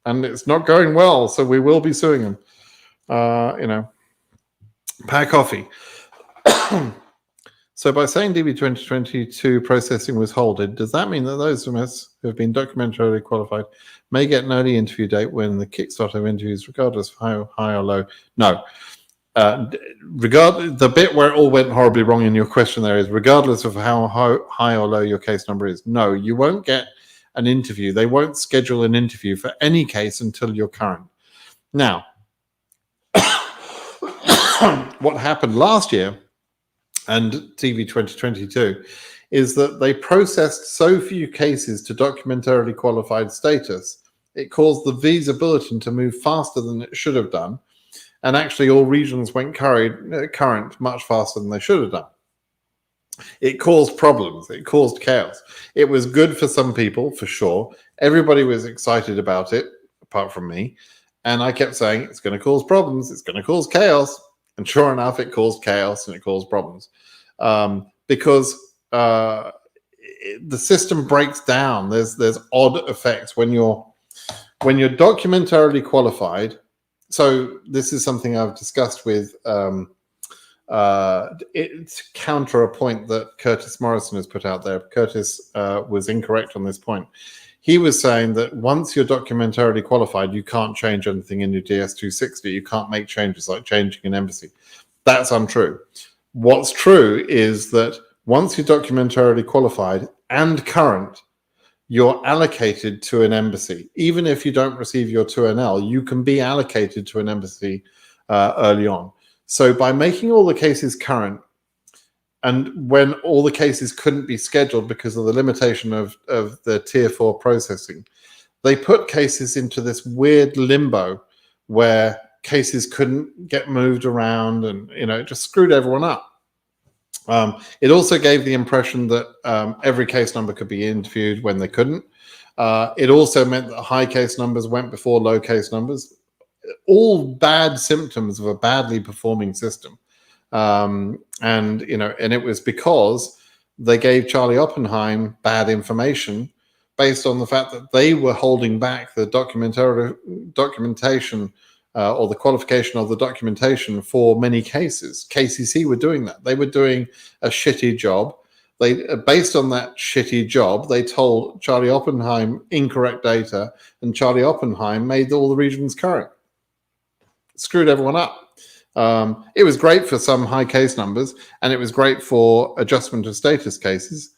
and it's not going well. So we will be suing them. Pack coffee. So by saying DB 2022 processing was halted, does that mean that those of us who have been documentarily qualified may get an early interview date when the kickstart of interviews, regardless of how high or low? No. The bit where it all went horribly wrong in your question there is regardless of how high or low your case number is. No, you won't get an interview. They won't schedule an interview for any case until you're current. Now, what happened last year and TV 2022 is that they processed so few cases to documentarily qualified status, it caused the visa bulletin to move faster than it should have done. And actually all regions went current much faster than they should have done. It caused problems. It caused chaos. It was good for some people, for sure. Everybody was excited about it, apart from me. And I kept saying, it's going to cause problems. It's going to cause chaos. And sure enough, it caused chaos and it caused problems because the system breaks down. There's odd effects when you're documentarily qualified. So this is something I've discussed with it's counter a point that Curtis Morrison has put out there. Curtis was incorrect on this point. He was saying that once you're documentarily qualified, you can't change anything in your DS-260. You can't make changes like changing an embassy. That's untrue. What's true is that once you're documentarily qualified and current, you're allocated to an embassy. Even if you don't receive your 2NL, you can be allocated to an embassy early on. So by making all the cases current, and when all the cases couldn't be scheduled because of the limitation of the Tier 4 processing, they put cases into this weird limbo where cases couldn't get moved around and, it just screwed everyone up. It also gave the impression that every case number could be interviewed when they couldn't. It also meant that high case numbers went before low case numbers. All bad symptoms of a badly performing system. And it was because they gave Charlie Oppenheim bad information based on the fact that they were holding back the documentation or the qualification of the documentation for many cases. KCC were doing that. They were doing a shitty job. Based on that shitty job, they told Charlie Oppenheim incorrect data, and Charlie Oppenheim made all the regions current. Screwed everyone up. It was great for some high case numbers, and it was great for adjustment of status cases,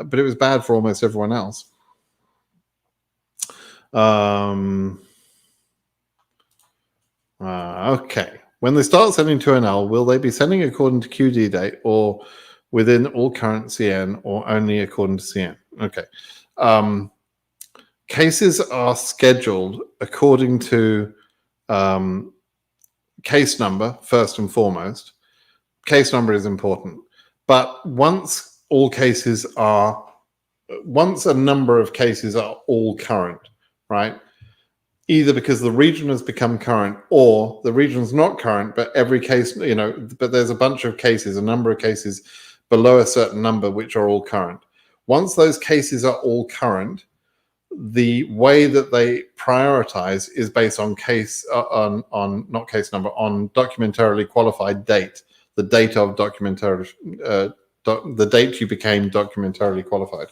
but it was bad for almost everyone else. Okay. When they start sending to NL, will they be sending according to QD date or within all current CN or only according to CN? Okay. Cases are scheduled according to case number, first and foremost. Case number is important. But once a number of cases are all current, right? Either because the region has become current or the region's not current, but every case, but there's a bunch of cases, a number of cases below a certain number, which are all current. Once those cases are all current, the way that they prioritize is based on not case number, on documentarily qualified date, the date of the date you became documentarily qualified.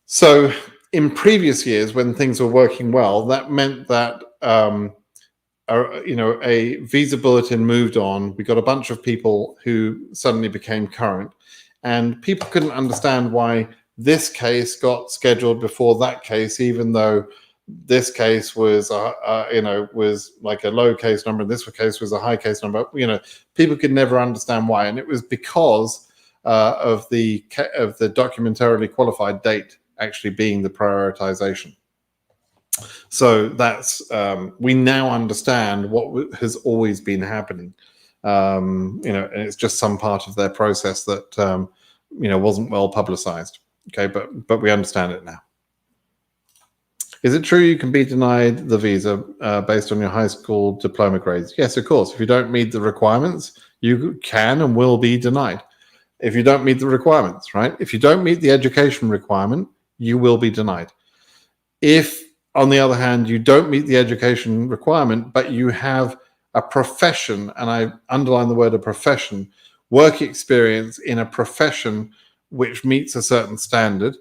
So in previous years, when things were working well, that meant that a visa bulletin moved on. We got a bunch of people who suddenly became current, and people couldn't understand why this case got scheduled before that case, even though this case was was like a low case number and this case was a high case number. People could never understand why, and it was because of the documentarily qualified date actually being the prioritization. So that's we now understand what has always been happening. And it's just some part of their process that wasn't well publicized. Okay, but we understand it now. Is it true you can be denied the visa based on your high school diploma grades? Yes, of course. If you don't meet the requirements, you can and will be denied. If you don't meet the requirements, right? If you don't meet the education requirement, you will be denied. If, on the other hand, you don't meet the education requirement, but you have a profession, and I underline the word a profession, work experience in a profession which meets a certain standard,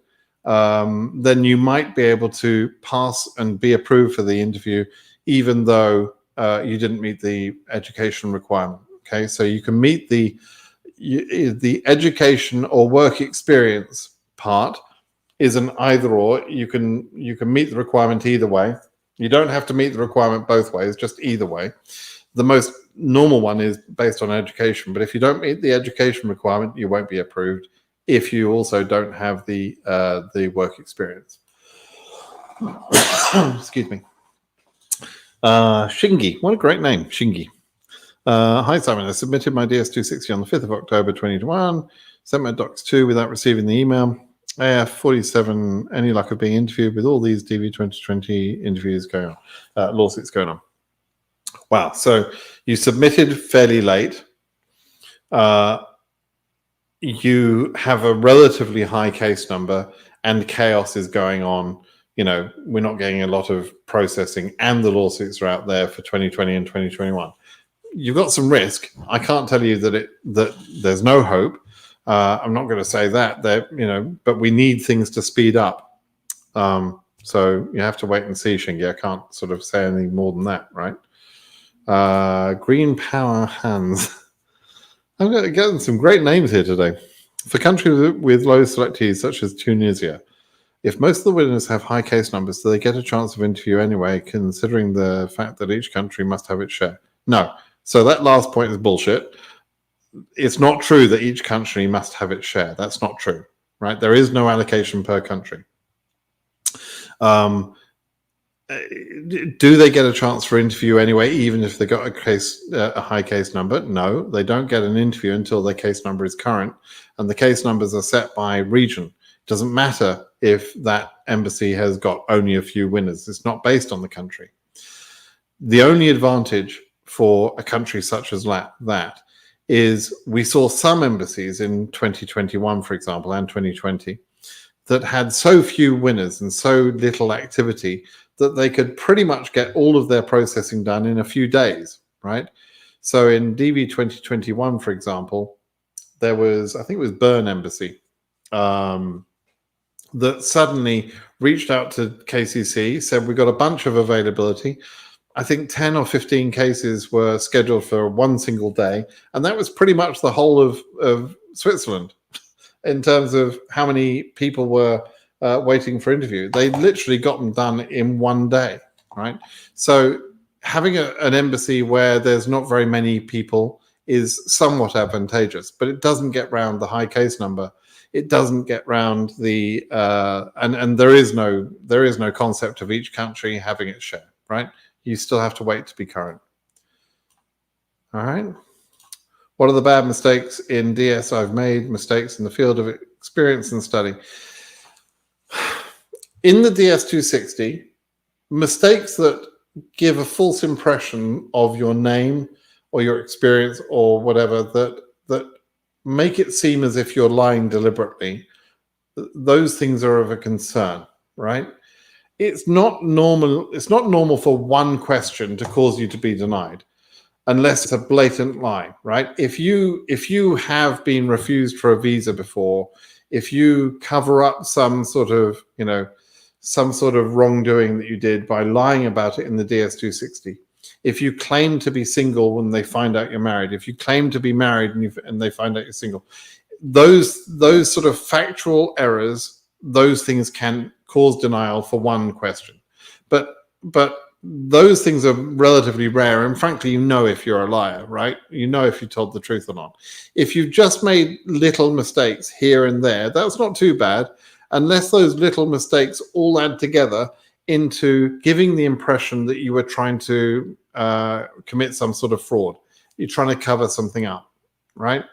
then you might be able to pass and be approved for the interview, even though you didn't meet the education requirement. Okay, so you can meet the education or work experience part is an either or. You can meet the requirement either way. You don't have to meet the requirement both ways, just either way. The most normal one is based on education, but if you don't meet the education requirement, you won't be approved if you also don't have the work experience. Excuse me. Shingi, what a great name, Shingi. Hi Simon, I submitted my DS260 on the 5th of October 2021, sent my docs 2 without receiving the email. AF 47, any luck of being interviewed with all these DV 2020 interviews going on, lawsuits going on? Wow, so you submitted fairly late. You have a relatively high case number and chaos is going on. We're not getting a lot of processing and the lawsuits are out there for 2020 and 2021. You've got some risk. I can't tell you that there's no hope. I'm not going to say that, but we need things to speed up. So you have to wait and see, Shingi. I can't sort of say anything more than that, right? Green Power Hands. I'm going to get some great names here today. For countries with low selectees, such as Tunisia, if most of the winners have high case numbers, do they get a chance of interview anyway, considering the fact that each country must have its share? No. So that last point is bullshit. It's not true that each country must have its share. That's not true, right? There is no allocation per country. Do they get a chance for interview anyway, even if they got a high case number? No, they don't get an interview until their case number is current, and the case numbers are set by region. It doesn't matter if that embassy has got only a few winners. It's not based on the country. The only advantage for a country such as that is we saw some embassies in 2021, for example, and 2020, that had so few winners and so little activity that they could pretty much get all of their processing done in a few days, right? So in DV 2021, for example, there was, I think it was Bern Embassy, that suddenly reached out to KCC, said, we've got a bunch of availability. I think 10 or 15 cases were scheduled for one single day. And that was pretty much the whole of Switzerland in terms of how many people were waiting for interview. They literally got them done in one day, right? So having an embassy where there's not very many people is somewhat advantageous, but it doesn't get round the high case number. It doesn't get round the and there is no concept of each country having its share, right? You still have to wait to be current. All right. What are the bad mistakes in DS I've made? Mistakes in the field of experience and study. In the DS 260, mistakes that give a false impression of your name or your experience or whatever, that make it seem as if you're lying deliberately, those things are of a concern, right? It's not normal for one question to cause you to be denied, unless it's a blatant lie, right? If you have been refused for a visa before, if you cover up some sort of wrongdoing that you did by lying about it in the DS260, if you claim to be single when they find out you're married, if you claim to be married and they find out you're single, those sort of factual errors, those things can cause denial for one question. But those things are relatively rare, and frankly, you know if you're a liar, right? You know if you told the truth or not. If you've just made little mistakes here and there, that's not too bad, unless those little mistakes all add together into giving the impression that you were trying to commit some sort of fraud. You're trying to cover something up, right?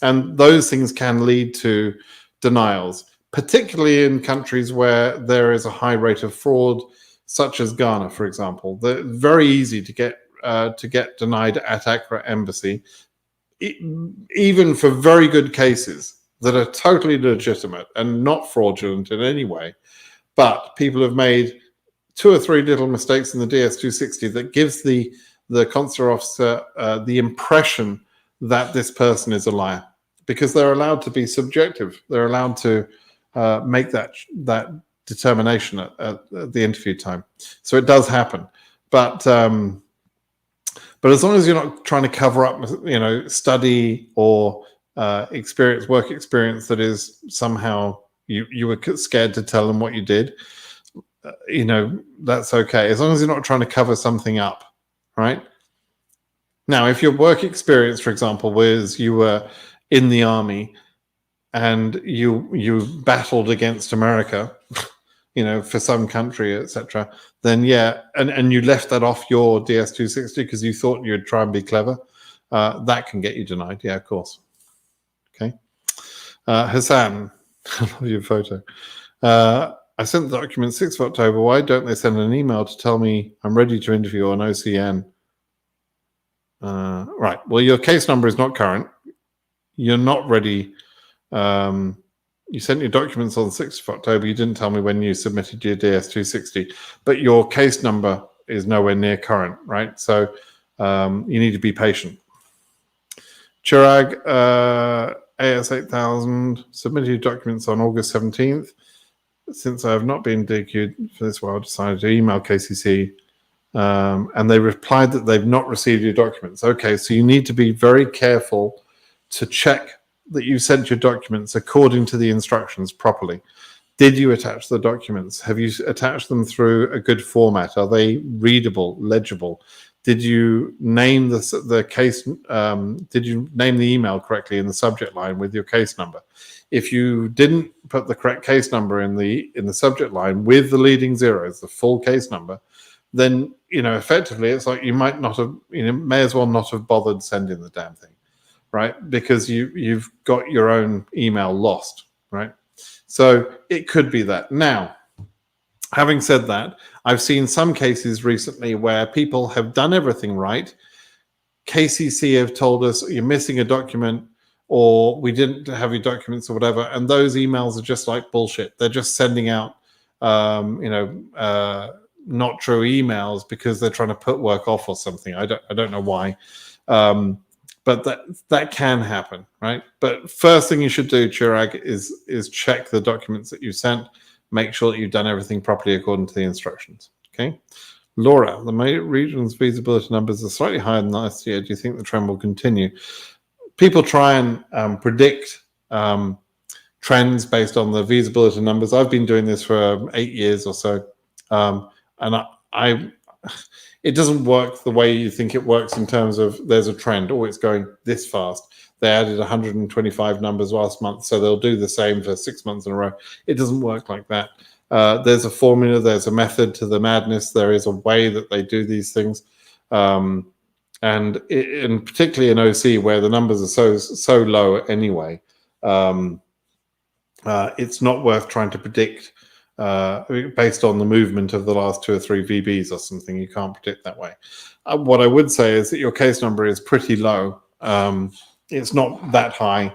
And those things can lead to denials, particularly in countries where there is a high rate of fraud, such as Ghana, for example. They're very easy to get denied at Accra Embassy, even for very good cases that are totally legitimate and not fraudulent in any way. But people have made 2 or 3 little mistakes in the DS260 that gives the consular officer the impression that this person is a liar, because they're allowed to be subjective. They're allowed to make that determination at the interview time. So it does happen, but as long as you're not trying to cover up, study or work experience that is somehow you were scared to tell them what you did, that's okay, as long as you're not trying to cover something up, right? Now, if your work experience, for example, was you were in the army and you battled against America, for some country, etc., then yeah, and you left that off your DS260 because you thought you'd try and be clever, that can get you denied. Yeah, of course. Okay. Hassan, I love your photo. I sent the document 6th of October. Why don't they send an email to tell me I'm ready to interview on OCN? Right. Well, your case number is not current. You're not ready. You sent your documents on the 6th of October. You didn't tell me when you submitted your DS260, but your case number is nowhere near current, right? So you need to be patient. Chirag, AS8000, submitted your documents on August 17th. Since I have not been DQ'd for this while, I decided to email KCC, and they replied that they've not received your documents. Okay, so you need to be very careful to check that you sent your documents according to the instructions properly. Did you attach the documents? Have you attached them through a good format? Are they readable, legible? Did you name the case? Did you name the email correctly in the subject line with your case number? If you didn't put the correct case number in the subject line with the leading zeros, the full case number, then effectively it's like you might not have, may as well not have bothered sending the damn thing, right? Because you've got your own email lost, right? So it could be that. Now, having said that, I've seen some cases recently where people have done everything right. KCC have told us you're missing a document, or we didn't have your documents or whatever, and those emails are just like bullshit. They're just sending out, not true emails because they're trying to put work off or something. I don't know why. But that can happen, right? But first thing you should do, Chirag, is check the documents that you sent. Make sure that you've done everything properly according to the instructions. Okay. Laura, the region's feasibility numbers are slightly higher than last year. Do you think the trend will continue? People try and predict trends based on the feasibility numbers. I've been doing this for 8 years or so, and it doesn't work the way you think it works in terms of there's a trend. Oh, it's going this fast. They added 125 numbers last month, so they'll do the same for 6 months in a row. It doesn't work like that. There's a formula, there's a method to the madness. There is a way that they do these things. And particularly in OC, where the numbers are so low anyway, it's not worth trying to predict based on the movement of the last 2 or 3 VBs or something. You can't predict that way. What I would say is that your case number is pretty low. It's not that high.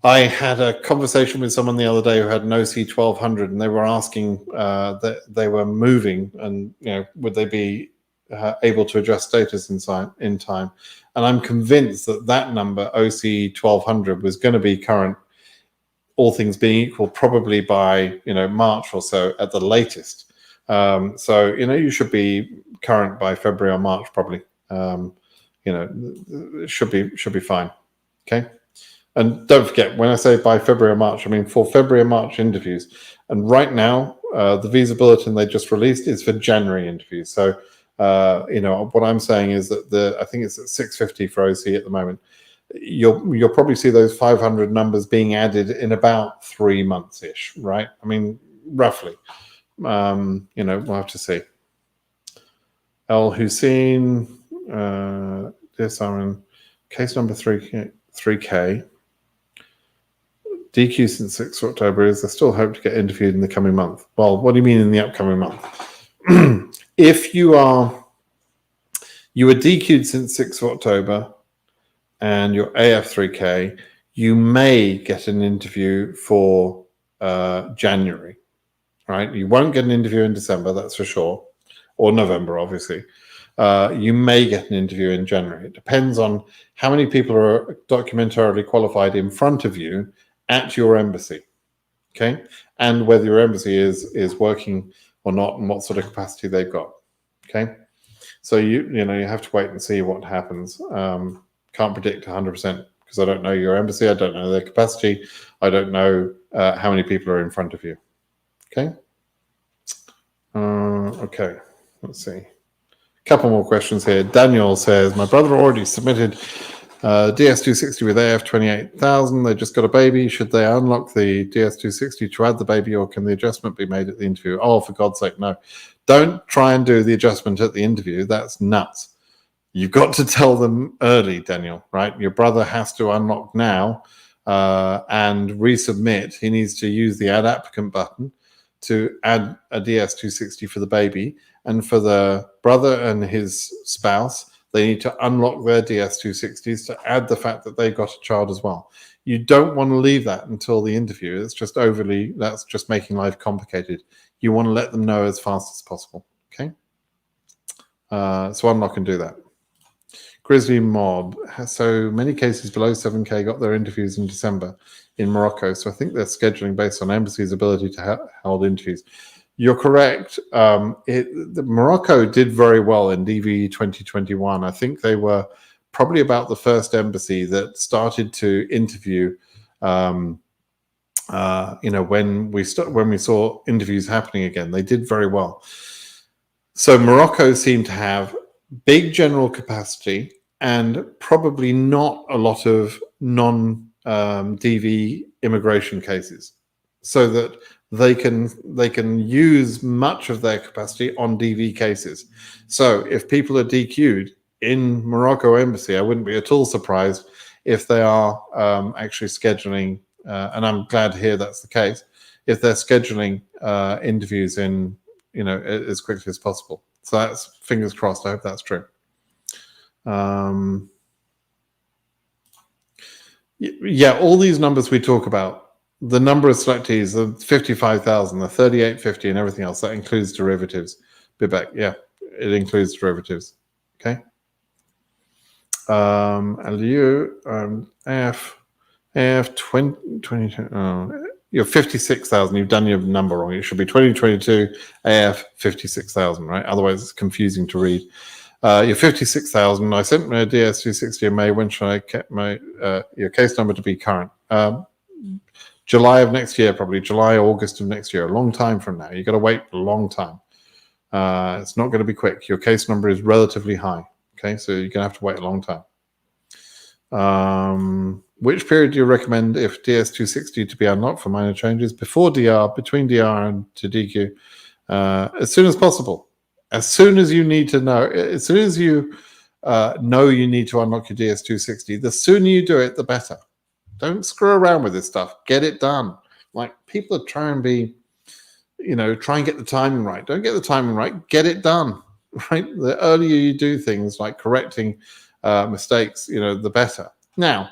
I had a conversation with someone the other day who had an OC 1200, and they were asking that they were moving, and would they be able to adjust status in time. And I'm convinced that that number, OC 1200, was going to be current, all things being equal, probably by March or so at the latest. So you should be current by February or March probably. It should be fine. Okay. And don't forget, when I say by February or March, I mean for February or March interviews. And right now, the visa bulletin they just released is for January interviews. So what I'm saying is that I think it's at 650 for OC at the moment. You'll probably see those 500 numbers being added in about 3 months ish, right? I mean, roughly. We'll have to see. Al Hussein, dear Simon, case number 3K. DQ since 6th October. Is there still hope to get interviewed in the coming month? Well, what do you mean in the upcoming month? If you were DQ'd since 6th of October and you're AF3K, you may get an interview for January, right? You won't get an interview in December, that's for sure, or November, obviously. You may get an interview in January. It depends on how many people are documentarily qualified in front of you at your embassy, okay? And whether your embassy is working or not, and what sort of capacity they've got. Okay, so you have to wait and see what happens. Can't predict 100% because I don't know your embassy. I don't know their capacity. I don't know how many people are in front of you. Okay. Okay. Let's see. A couple more questions here. Daniel says, my brother already submitted DS260 with AF 28,000. They just got a baby. Should they unlock the DS260 to add the baby, or can the adjustment be made at the interview? Oh, for God's sake, no. Don't try and do the adjustment at the interview. That's nuts. You've got to tell them early, Daniel, right? Your brother has to unlock now and resubmit. He needs to use the Add Applicant button to add a DS260 for the baby. And for the brother and his spouse, they need to unlock their DS260s to add the fact that they've got a child as well. You don't want to leave that until the interview. It's just that's just making life complicated. You want to let them know as fast as possible, okay? So unlock and do that. Grizzly Mob has so many cases below 7K got their interviews in December in Morocco. So I think they're scheduling based on embassies' ability to hold interviews. You're correct. Morocco did very well in DV 2021. I think they were probably about the first embassy that started to interview. When we saw interviews happening again, they did very well. So Morocco seemed to have big general capacity and probably not a lot of non-DV immigration cases, so that they can use much of their capacity on DV cases. So if people are DQ'd in Morocco embassy, I wouldn't be at all surprised if they are actually scheduling, and I'm glad to hear that's the case, if they're scheduling interviews in, as quickly as possible. So that's, fingers crossed, I hope that's true. Yeah, all these numbers we talk about, the number of selectees, the 55,000, the 3850 and everything else, that includes derivatives. Bibek, yeah, it includes derivatives. Okay. AF 2022, you're 56,000. You've done your number wrong. It should be 2022 AF 56,000, right? Otherwise, it's confusing to read. You're 56,000. I sent my DS260 in May. When should I get my your case number to be current? July of next year, probably July, August of next year. A long time from now. You've got to wait a long time. It's not going to be quick. Your case number is relatively high. Okay, so you're going to have to wait a long time. Which period do you recommend if DS260 to be unlocked for minor changes? Before DR, between DR and to DQ? As soon as possible. As soon as you need to know, as soon as you know you need to unlock your DS260, the sooner you do it, the better. Don't screw around with this stuff. Get it done. Like, people are trying to be, try and get the timing right. Don't get the timing right. Get it done, right? The earlier you do things like correcting mistakes, the better. Now,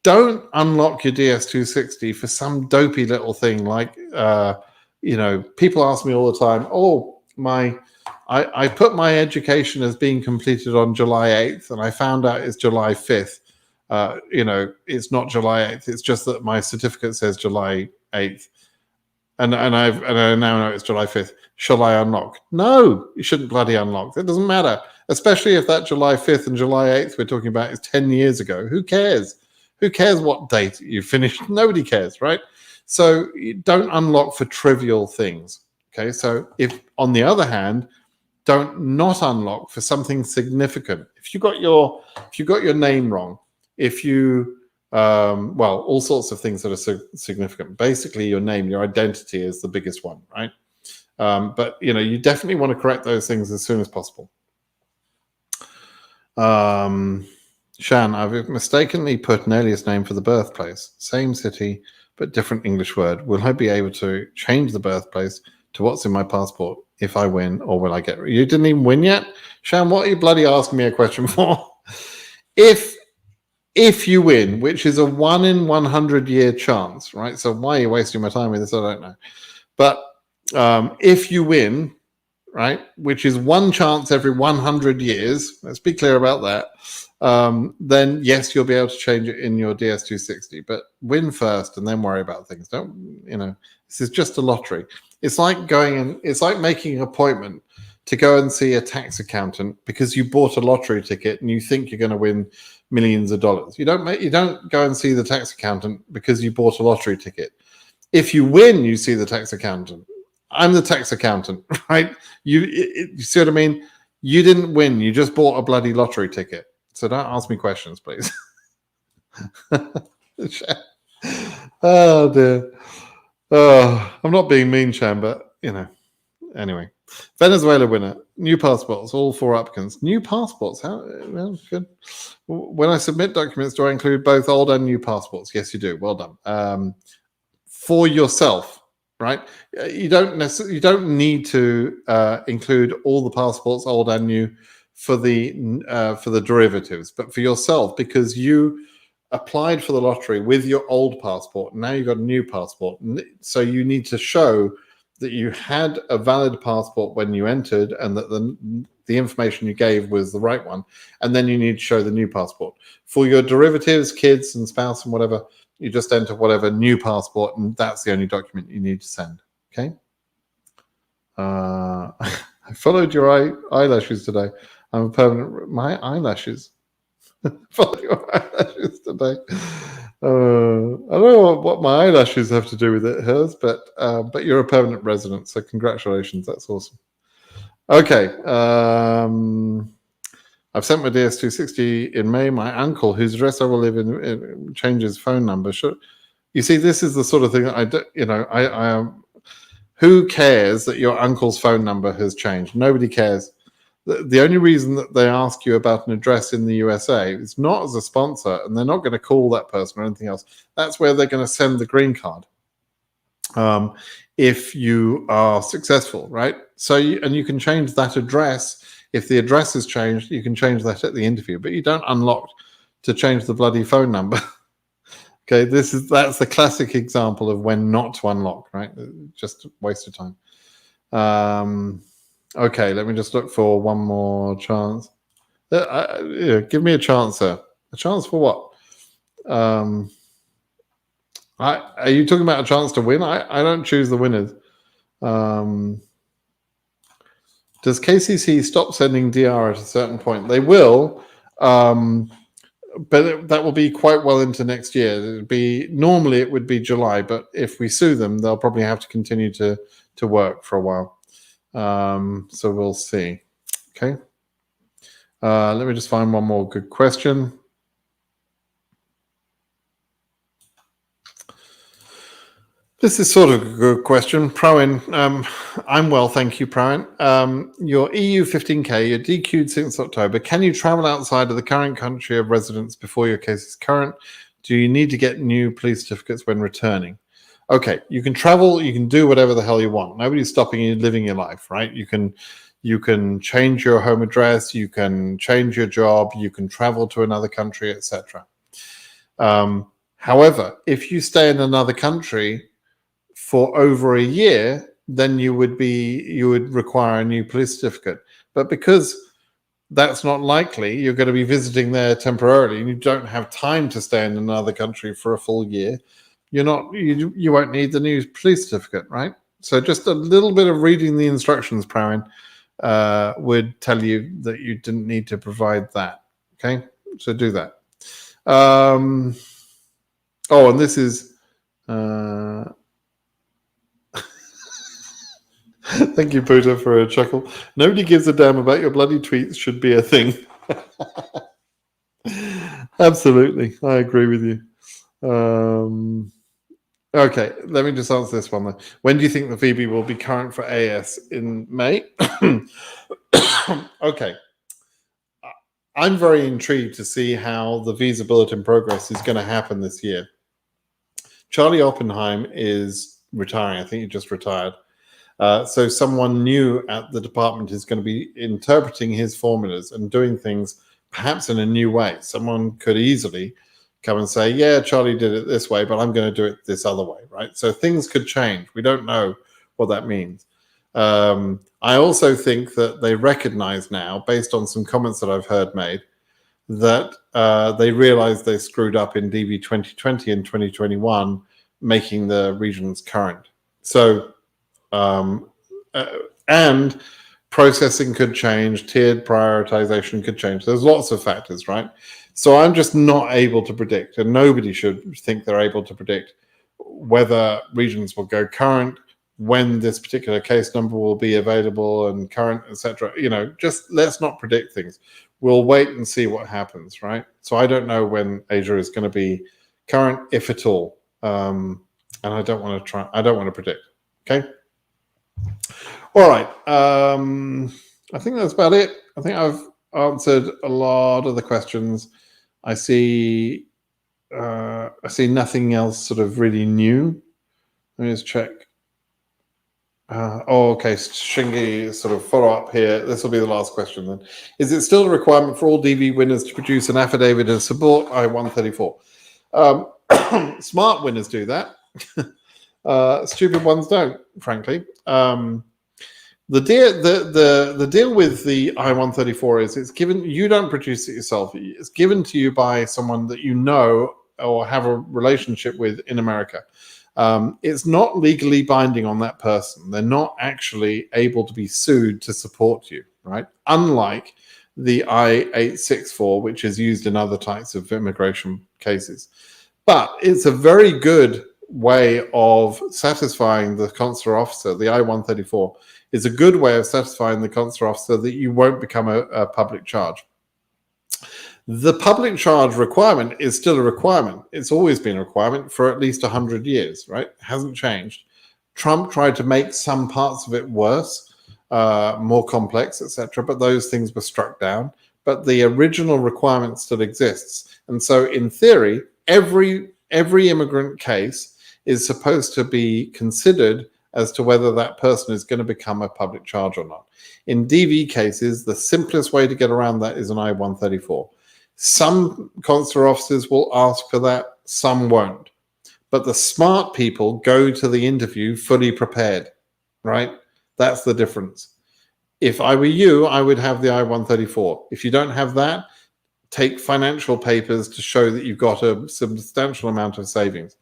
don't unlock your DS260 for some dopey little thing like, people ask me all the time, I put my education as being completed on July 8th, and I found out it's July 5th. It's not July 8th. It's just that my certificate says July 8th. And I now know it's July 5th. Shall I unlock? No, you shouldn't bloody unlock. It doesn't matter, especially if that July 5th and July 8th we're talking about is 10 years ago. Who cares? Who cares what date you finished? Nobody cares, right? So you don't unlock for trivial things. Okay, so if, on the other hand, don't not unlock for something significant. If you got your name wrong, if you all sorts of things that are significant. Basically, your name, your identity is the biggest one, right? But you definitely want to correct those things as soon as possible. Shan, I've mistakenly put an alias name for the birthplace, same city but different English word. Will I be able to change the birthplace to what's in my passport if I win, or will I get? You didn't even win yet, Shan. What are you bloody asking me a question for? If you win, which is a 1 in 100 year chance, right? So why are you wasting my time with this? I don't know. But if you win, right, which is one chance every 100 years, let's be clear about that, then yes, you'll be able to change it in your DS260. But win first and then worry about things. This is just a lottery. It's like making an appointment to go and see a tax accountant because you bought a lottery ticket and you think you're going to win millions of dollars. You don't go and see the tax accountant because you bought a lottery ticket. If you win, you see the tax accountant. I'm the tax accountant, right? You see what I mean? You didn't win. You just bought a bloody lottery ticket. So don't ask me questions, please. Oh dear. Oh, I'm not being mean, Shan, but anyway. Venezuela winner, new passports, all 4 applicants. New passports, how well, good. When I submit documents, do I include both old and new passports? Yes, you do. Well done. For yourself, right? You don't need to include all the passports, old and new, for the derivatives, but for yourself, because you applied for the lottery with your old passport. Now you've got a new passport, so you need to show that you had a valid passport when you entered and that the information you gave was the right one. And then you need to show the new passport. For your derivatives, kids and spouse and whatever, you just enter whatever new passport, and that's the only document you need to send. Okay? I followed your eyelashes today. I'm a permanent... My eyelashes. Followed your eyelashes today. I don't know what my eyelashes have to do with it, hers, but you're a permanent resident, so congratulations. That's awesome. Okay. I've sent my DS260 in May. My uncle, whose address I will live in, changes phone number. You see, this is the sort of thing that I who cares that your uncle's phone number has changed? Nobody cares. The only reason that they ask you about an address in the USA is not as a sponsor, and they're not going to call that person or anything else. That's where they're going to send the green card if you are successful, right? So you can change that address. If the address is changed, you can change that at the interview, but you don't unlock to change the bloody phone number. Okay, that's the classic example of when not to unlock, right? Just a waste of time. Okay, let me just look for one more chance. Give me a chance, sir. A chance for what? Are you talking about a chance to win? I don't choose the winners. Does KCC stop sending DR at a certain point? They will, but that will be quite well into next year. Normally it would be July, but if we sue them, they'll probably have to continue to work for a while. So we'll see. Okay. Let me just find one more good question. This is sort of a good question. Proin, I'm well, thank you, Proin. Your EU 15K, you're DQ'd since October. Can you travel outside of the current country of residence before your case is current? Do you need to get new police certificates when returning? Okay, you can travel, you can do whatever the hell you want. Nobody's stopping you living your life, right? You can change your home address, you can change your job, you can travel to another country, etc. However, if you stay in another country for over a year, then you would require a new police certificate. But because that's not likely, you're going to be visiting there temporarily and you don't have time to stay in another country for a full year, you won't need the new police certificate, right? So just a little bit of reading the instructions, Pravin, would tell you that you didn't need to provide that. Okay, so do that. Oh, and this is thank you, Puta, for a chuckle. Nobody gives a damn about your bloody tweets should be a thing. Absolutely, I agree with you. Okay, let me just answer this one then. When do you think the VB will be current for AS in May? Okay. I'm very intrigued to see how the visa bulletin progress is going to happen this year. Charlie Oppenheim is retiring. I think he just retired. So someone new at the department is going to be interpreting his formulas and doing things perhaps in a new way. Someone could easily come and say, yeah, Charlie did it this way, but I'm going to do it this other way, right? So things could change. We don't know what that means. I also think that they recognize now, based on some comments that I've heard made, that they realize they screwed up in DV 2020 and 2021, making the regions current. So, and processing could change, tiered prioritization could change. There's lots of factors, right? So I'm just not able to predict, and nobody should think they're able to predict whether regions will go current, when this particular case number will be available and current, etc. Just let's not predict things. We'll wait and see what happens, right? So I don't know when Asia is going to be current, if at all. And I don't want to predict. Okay. All right. I think that's about it. I think I've answered a lot of the questions. I see nothing else sort of really new. Let me just check. Okay, Shingi, sort of follow up here. This will be the last question then. Is it still a requirement for all DV winners to produce an affidavit of support, I-134? Smart winners do that. Stupid ones don't, frankly. The deal with the I-134 is it's given, you don't produce it yourself. It's given to you by someone that you know or have a relationship with in America. It's not legally binding on that person. They're not actually able to be sued to support you, right? Unlike the I-864, which is used in other types of immigration cases. But it's a very good way of satisfying the consular officer. The I-134 is a good way of satisfying the consular officer that you won't become a public charge. The public charge requirement is still a requirement. It's always been a requirement for at least 100 years, right? It hasn't changed. Trump tried to make some parts of it worse, more complex, etc., but those things were struck down. But the original requirement still exists. And so in theory, every immigrant case is supposed to be considered as to whether that person is going to become a public charge or not. In DV cases, the simplest way to get around that is an I-134. Some consular officers will ask for that, some won't. But the smart people go to the interview fully prepared, right? That's the difference. If I were you, I would have the I-134. If you don't have that, take financial papers to show that you've got a substantial amount of savings.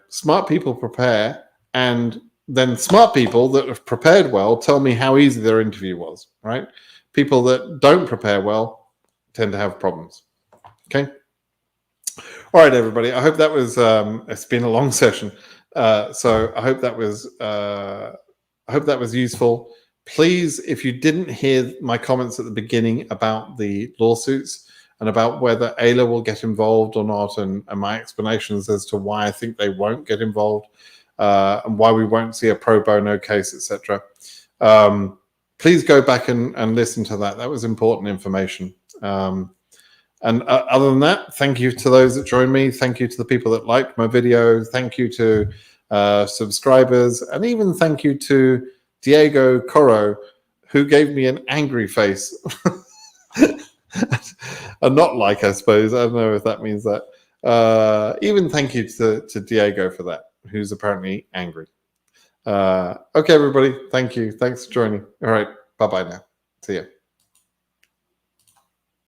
Smart people prepare, and then smart people that have prepared well tell me how easy their interview was, right? People that don't prepare well tend to have problems. Okay. All right, everybody. I hope that was, it's been a long session. So I hope that was I hope that was useful. Please, if you didn't hear my comments at the beginning about the lawsuits and about whether AILA will get involved or not, and my explanations as to why I think they won't get involved, and why we won't see a pro bono case, etc. Please go back and listen to that. That was important information. And other than that, thank you to those that joined me. Thank you to the people that liked my video. Thank you to subscribers, and even thank you to Diego Coro, who gave me an angry face. A not like, I suppose. I don't know if that means that. Even thank you to Diego for that, who's apparently angry. Okay, everybody. Thank you. Thanks for joining. All right. Bye-bye now. See ya.